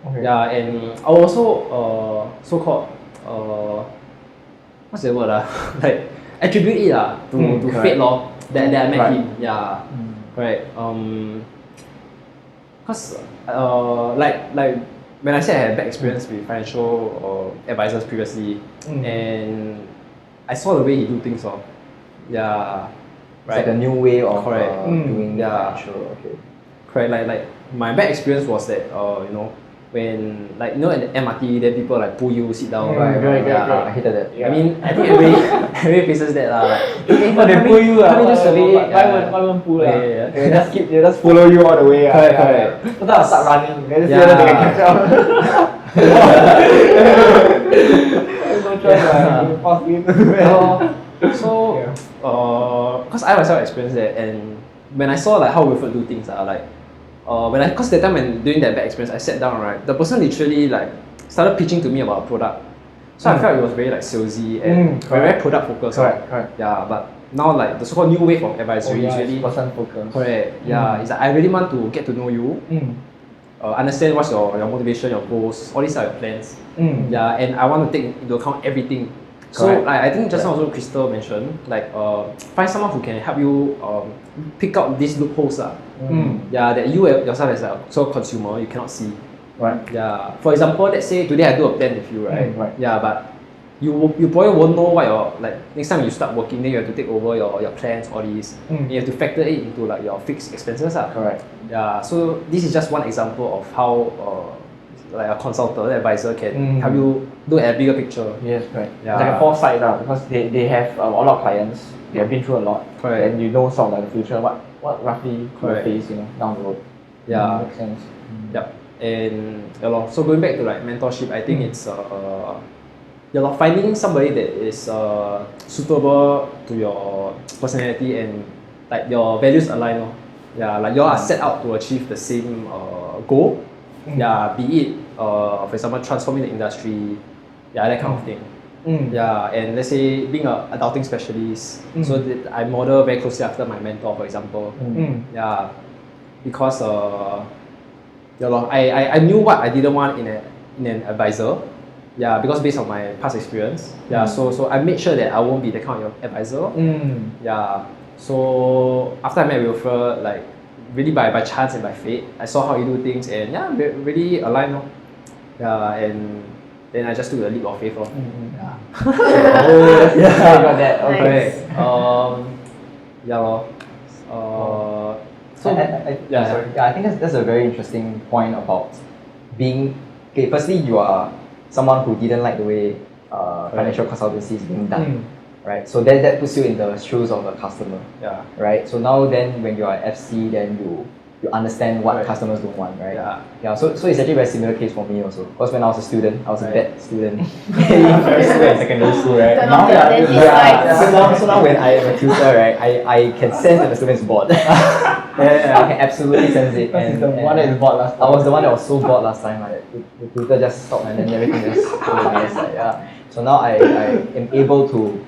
Okay. Yeah, and I also so-called what's the word like attribute it to fate law that I met him. Yeah. Right. Cause like when I said I had bad experience with financial advisors previously, and I saw the way he do things. Yeah. It's like a new way of Correct. doing Yeah. financial. Okay. Correct. Like my bad experience was that when at the MRT, then people like pull you, sit down. Right. I hated that. I mean, I think everybody faces that But they pull you let me just why won't pull lah? Yeah. They just follow you all the way. Correct. So I'll start running. Then see Yeah. whether they can catch up. No choice lah. Fast win. So, cause I myself experienced that, and when I saw like how Wilfred do things, cause that time when during that bad experience, I sat down, right, the person literally like started pitching to me about a product. So I felt it was very like salesy and very product focused. Correct. Yeah, but now like the so-called new wave of advisory is really person focus. correct. Yeah, it's like I really want to get to know you, understand what's your motivation, your goals, all these are your plans. Yeah, and I want to take into account everything. So Correct. I think just now also Crystal mentioned find someone who can help you pick out these loopholes yeah, that you yourself as a consumer you cannot see. Right. Yeah. For example, let's say today I do a plan with you, right? Right. Yeah, but you probably won't know what your next time you start working, then you have to take over your plans, all these. You have to factor it into like your fixed expenses. Correct. Yeah. So this is just one example of how like a consultant, advisor can help you look at a bigger picture. Yes, right. Yeah. It's like a foresight because they have a lot of clients. They have been through a lot. Correct. And you know sort of like the future, what roughly you will Correct. face, down the road. Yeah. Makes sense. Yep. And so going back to like mentorship, I think it's finding somebody that is suitable to your personality and like your values align. Yeah, like you all are set out to achieve the same goal. Yeah, be it for example transforming the industry, yeah, that kind of thing. Yeah, and let's say being an adulting specialist, so that I model very closely after my mentor, for example. Yeah, because I knew what I didn't want in an advisor. Yeah, because based on my past experience. Yeah, so I made sure that I won't be the kind of advisor. Yeah, so after I met Wilfred, like really by chance and by fate, I saw how he do things, and yeah, really aligned. Yeah, and then I just took a leap of faith. Yeah. I got that. Okay. Yeah. I think that's a very interesting point about being. Okay, firstly, you are someone who didn't like the way financial consultancy is being done, right? So that puts you in the shoes of a customer, Yeah. right? So now then, when you are FC, then you understand what Right. customers don't want, right? Yeah. So it's actually a very similar case for me also. Because when I was a student, I was a Right. bad student in primary school and secondary school, right? Turn off the dentist lights. So now when I am a tutor, right, I can sense that the student is bored. I can absolutely sense it. Because he's the one that is bored last I was the one that was so bored last time. Like, the tutor just stopped and then everything just goes nice. Like, yeah. So now I am able to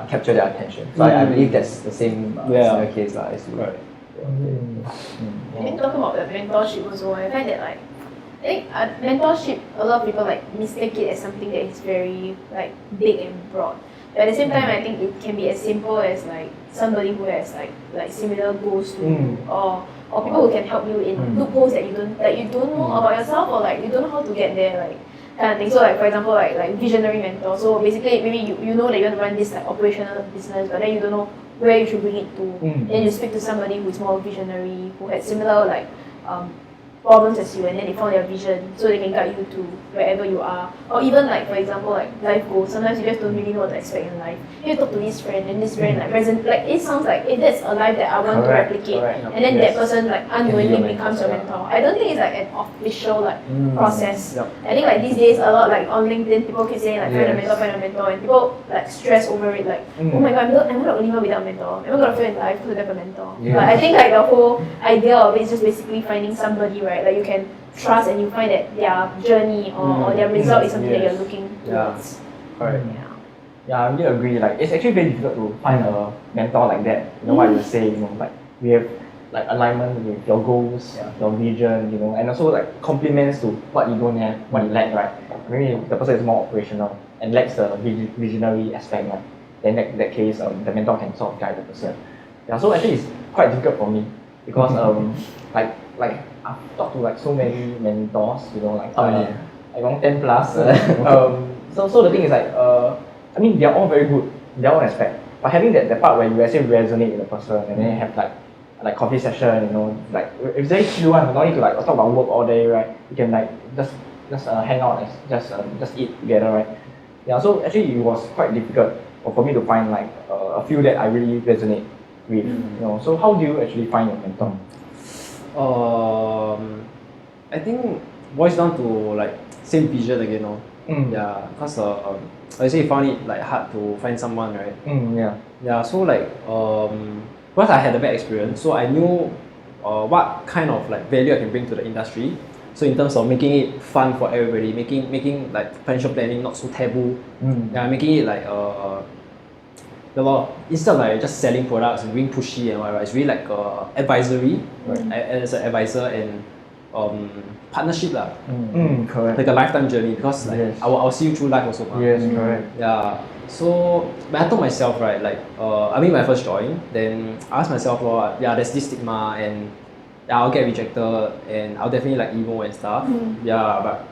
capture their attention. So I believe that's the same similar case as you. Right. I think talking about the mentorship also, I find that like, I think mentorship, a lot of people like mistake it as something that is very like big and broad. But at the same time, I think it can be as simple as like somebody who has like similar goals to you, or people who can help you in loopholes that you don't know about yourself, or like you don't know how to get there, like kind of thing. So like for example, like visionary mentor. So basically, maybe you know that you want to run this like operational business, but then you don't know where you should bring it to. Then you speak to somebody who is more visionary, who had similar like problems as you, and then they found their vision, so they can guide you to wherever you are. Or even like for example like life goals. Sometimes you just don't really know what to expect in life. You talk to this friend, and this friend like it sounds like that's a life that I want to replicate, and then that person like unknowingly becomes your mentor. I don't think it's like an official like process. I think like these days a lot like on LinkedIn people keep saying like find a mentor, and people like stress over it like oh my god, I'm not the only one without a mentor. Am I gonna fail in life because I have a mentor? But I think like the whole idea of it is just basically finding somebody, right, that you can trust, and you find that their journey or their result is something that you're looking towards. Correct. Yeah, I really agree. Like it's actually very difficult to find a mentor like that. You know what you say, you know, like we have like alignment with your goals, your vision, you know, and also like complements to what you don't have, what you lack, right? Maybe the person is more operational and lacks the visionary aspect, right? Then that case, the mentor can sort of guide the person. Yeah, so I think it's quite difficult for me because like I've talked to like so many mentors, you know, like around 10 plus. So the thing is like I mean they're all very good in their own aspect, but having that part where you actually resonate with the person, and then have like coffee session, you know, like it's very chill one. You don't need to like talk about work all day, right? You can like just hang out and just eat together, right? Yeah, so actually it was quite difficult for me to find like a few that I really resonate with, you know. So how do you actually find your mentor? I think boils down to like same vision again, no? Yeah, because I say you found it like hard to find someone, right? Yeah, so like because I had a bad experience, so I knew what kind of like value I can bring to the industry. So in terms of making it fun for everybody, making like financial planning not so taboo, making it like instead of like just selling products and being pushy and whatever, it's really like advisory, as an advisor, and partnership lah. Correct. Like a lifetime journey, because like I'll see you through life also. Yes, correct. Yeah. So but I told myself, right, like I mean when I first joined, then I asked myself, there's this stigma, and I'll get rejected, and I'll definitely like emo and stuff. Yeah, but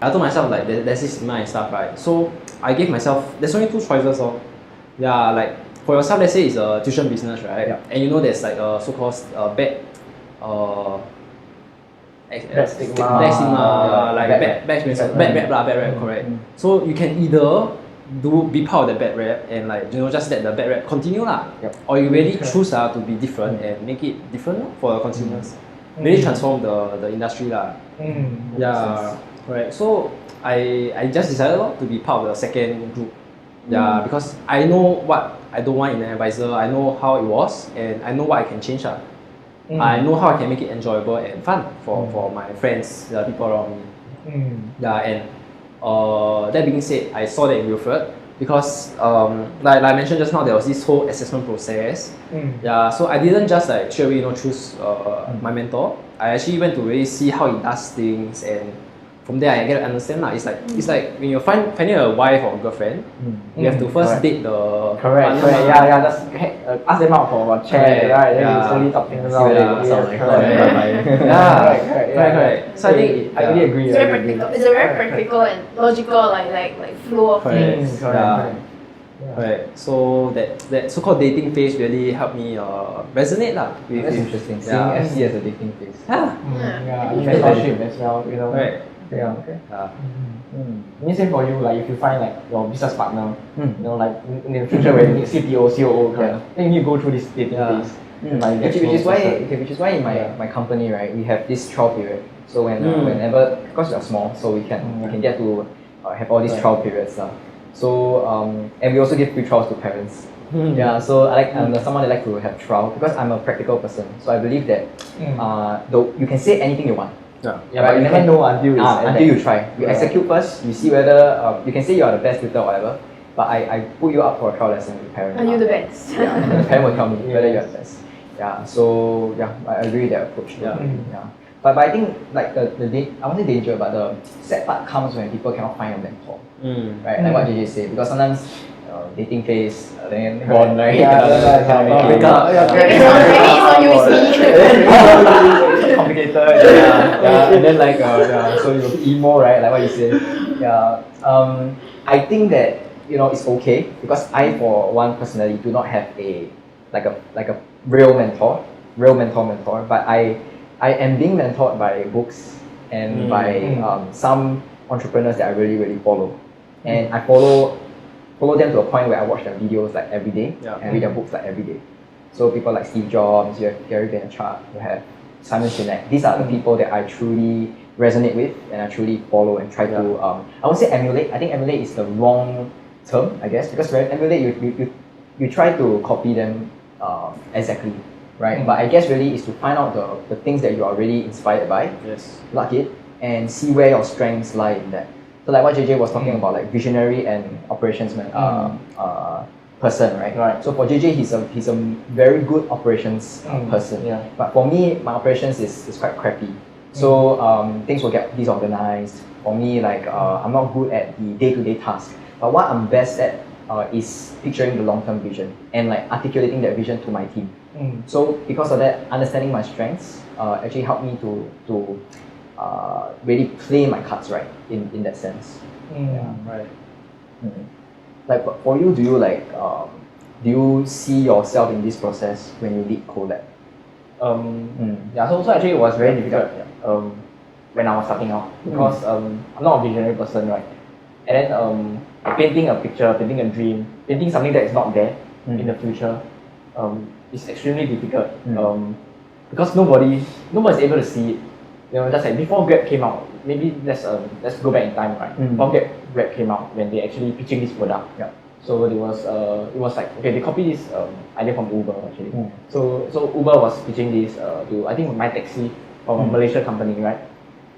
I told myself like there's this stigma and stuff, right? So I gave myself, there's only two choices. Yeah, like for yourself, let's say it's a tuition business, right? And you know there's like a so-called bad stigma, like bad experience, bad rap, correct. So you can either be part of the bad rap and like just let the bad rap continue lah, or you really choose to be different and make it different for the consumers, really transform the industry lah. Yeah, correct. So I just decided to be part of the second group. Yeah, because I know what I don't want in an advisor. I know how it was, and I know what I can change. I know how I can make it enjoyable and fun for my friends, the people around me. Yeah, and that being said, I saw that in Wilfred because, like I mentioned just now, there was this whole assessment process. Yeah, so I didn't just like straight away choose my mentor. I actually went to really see how he does things, and from there I get to understand lah. It's like when you're finding a wife or a girlfriend, you have to first date the correct. Yeah. Just ask them out for a chat, right? Then you slowly talk things out. Correct. So I think I really agree. It's very practical. It's a very practical and logical like flow of things. Correct. Right. So that so-called dating phase really helped me resonate lah. That's interesting. Seeing FC as a dating phase. Mentorship as well, you know. Right. Yeah. Okay. Means same for you, like if you find like your business partner, you know, like in the future when you need CTO, COO, then you need to go through this dating phase. Which is why in my company, right, we have this trial period. So whenever, because we are small, so we can get to have all these trial periods. So and we also give free trials to parents. Yeah, so I'm someone that like to have trial because I'm a practical person. So I believe that though you can say anything you want. Yeah, Right? but you never know until you try. You execute first. You see whether you can say you are the best tutor or whatever. But I put you up for a trial lesson with parents. Are you the best? Yeah, and the parent will tell me whether you're the best. Yeah, so yeah, I agree with that approach. Yeah. But I think like I won't say danger, but the sad part comes when people cannot find a mentor. Right, like what JJ said, because sometimes dating phase, then gone, right? Complicated. And then like so you emo, right? Like what you said. Yeah. I think that it's okay because I, for one, personally do not have a real mentor, but I am being mentored by books and by some entrepreneurs that I really, really follow. And I follow them to a point where I watch their videos like every day and read their books like every day. So people like Steve Jobs, you have Gary Vaynerchuk, you have Simon Sinek. These are the people that I truly resonate with and I truly follow and try to, I won't say emulate. I think emulate is the wrong term, I guess, because when emulate, you try to copy them exactly. Right, but I guess really is to find out the things that you are really inspired by, like it, and see where your strengths lie in that. So like what JJ was talking about, like visionary and operations person, right? So for JJ, he's a very good operations person. Yeah. But for me, my operations is quite crappy. So things will get disorganized. For me, like I'm not good at the day-to-day task. But what I'm best at is picturing the long-term vision and like articulating that vision to my team. So because of that, understanding my strengths actually helped me to really play my cards right in that sense. Right. Like for you, do you see yourself in this process when you lead collab? Yeah, so actually it was very difficult when I was starting out because I'm not a visionary person, right? And then painting a picture, painting a dream, painting something that is not there in the future is extremely difficult because nobody's able to see it. Just like before Grab came out, maybe let's go back in time, right? Before Grab came out, when they actually pitching this product, so it was like, okay, they copied this idea from Uber actually. So Uber was pitching this to, I think, My Taxi, from a Malaysia company, right?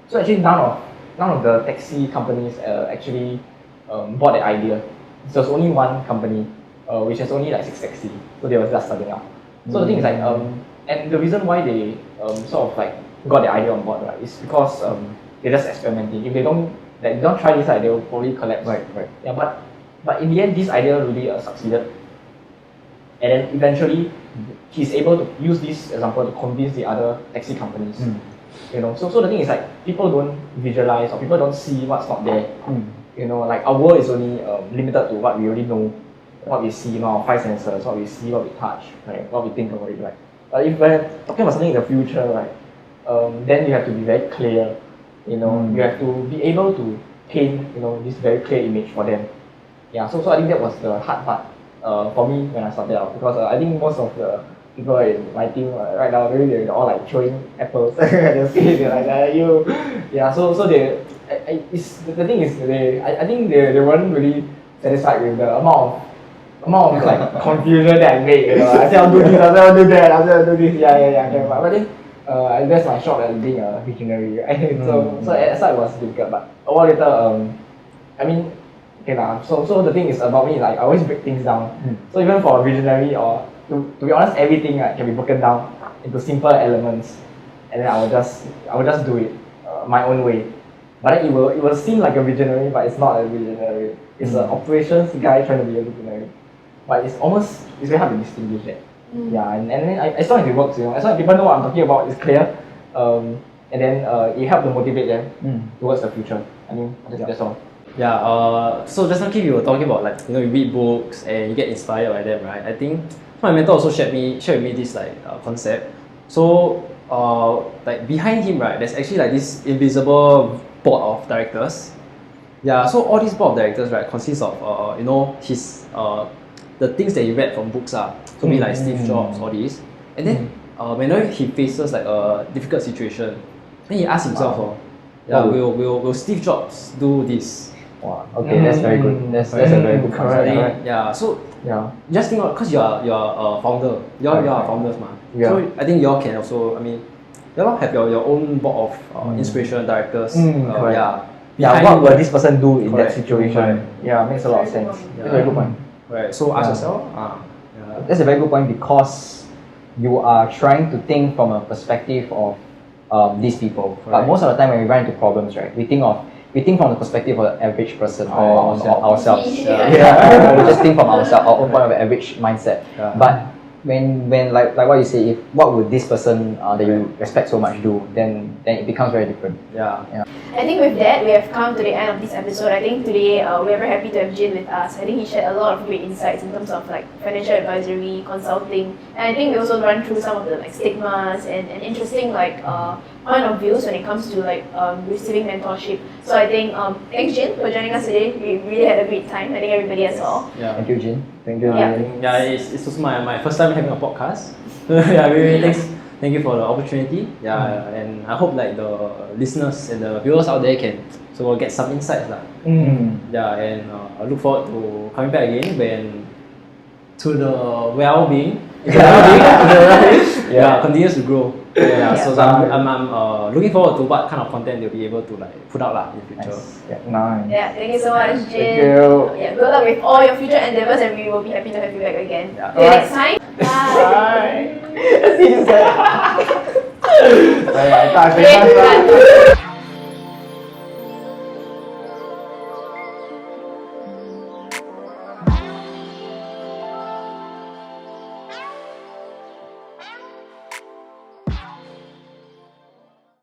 So actually none of the taxi companies actually bought the idea. So there's only one company which has only like 6 taxis, so they were just starting out. So the thing is like, and the reason why they sort of like got the idea on board, right, is because they're just experimenting. If they don't try this, they will probably collapse. Right. Yeah, but in the end, this idea really succeeded. And then eventually, he's able to use this example to convince the other taxi companies. So the thing is like, people don't visualize or people don't see what's not there. Like our world is only limited to what we already know, what we see, our 5 senses, what we see, what we touch, right, what we think about it, right. But if we're talking about something in the future, right, then you have to be very clear. You have to be able to paint, this very clear image for them. Yeah, so I think that was the hard part for me when I started out, because I think most of the people in my team right now, they're all like throwing apples at the screen. They're like, yeah. So they, the thing is, I think they weren't really satisfied with the amount of like confusion that I made. I said I'll do this, I said I'll do that, I said I'll do this. Yeah. But then that's my shot at being a visionary. Right? So at the start it was difficult, but a while later, I mean, okay lah. So the thing is about me, like I always break things down. So even for a visionary, or to be honest, everything can be broken down into simple elements, and then I will just do it my own way. But then it will seem like a visionary, but it's not a visionary. It's an operations guy trying to be a visionary. But it's very hard to distinguish that. Yeah, and then as long as it works, as long as people know what I'm talking about, it's clear, and then it helps to motivate them towards the future. I mean, that's all. Yeah, so just now you were talking about like, you read books and you get inspired by them, right? I think my mentor also shared with me this like concept. So like behind him, right, there's actually like this invisible board of directors. Yeah, so all these board of directors, right, consists of his the things that he read from books. So maybe like Steve Jobs, all these. And then whenever he faces like a difficult situation, then he asks himself, will Steve Jobs do this? Wow. Okay, that's very good. That's a very good concept. Correct. Yeah. So Yeah. just think because you are a founder. You are founders, man. Yeah. So I think you all can also. I mean, you all have your own board of inspiration directors. Correct. Yeah. Yeah, what will this person do in that Correct. situation? Yeah, makes a lot of sense. That's a very good point. Right. So ask Yeah. yourself. That's a very good point because you are trying to think from a perspective of these people. But Correct. most of the time when we run into problems, right, we think from the perspective of the average person or ourselves. Yeah. We just think from ourselves, our own point of average mindset. Yeah. But when like what you say, what would this person that you respect so much do, then it becomes very different. Yeah. I think with that, we have come to the end of this episode. I think today we're very happy to have Jin with us. I think he shared a lot of great insights in terms of like financial advisory, consulting, and I think we also run through some of the like stigmas and interesting like point of views when it comes to like receiving mentorship. So I think thanks Jin for joining us today. We really had a great time. I think everybody as well. Yeah. Thank you, Jin. Thank you. Yeah. Yeah, it's also my first time having a podcast. Yeah, really thank you for the opportunity. Yeah, and I hope like the listeners and the viewers out there can get some insights lah. Yeah, and I look forward to coming back again when to the well-being. Continues to grow. Yeah, so I'm looking forward to what kind of content they'll be able to like put out lah in the future. Nice. Yeah, thank you so much, Jin. Thank you. Yeah, good luck with all your future endeavors, and we will be happy to have you back again. Yeah. See you next time. Bye. See you soon. Bye. Okay, bye.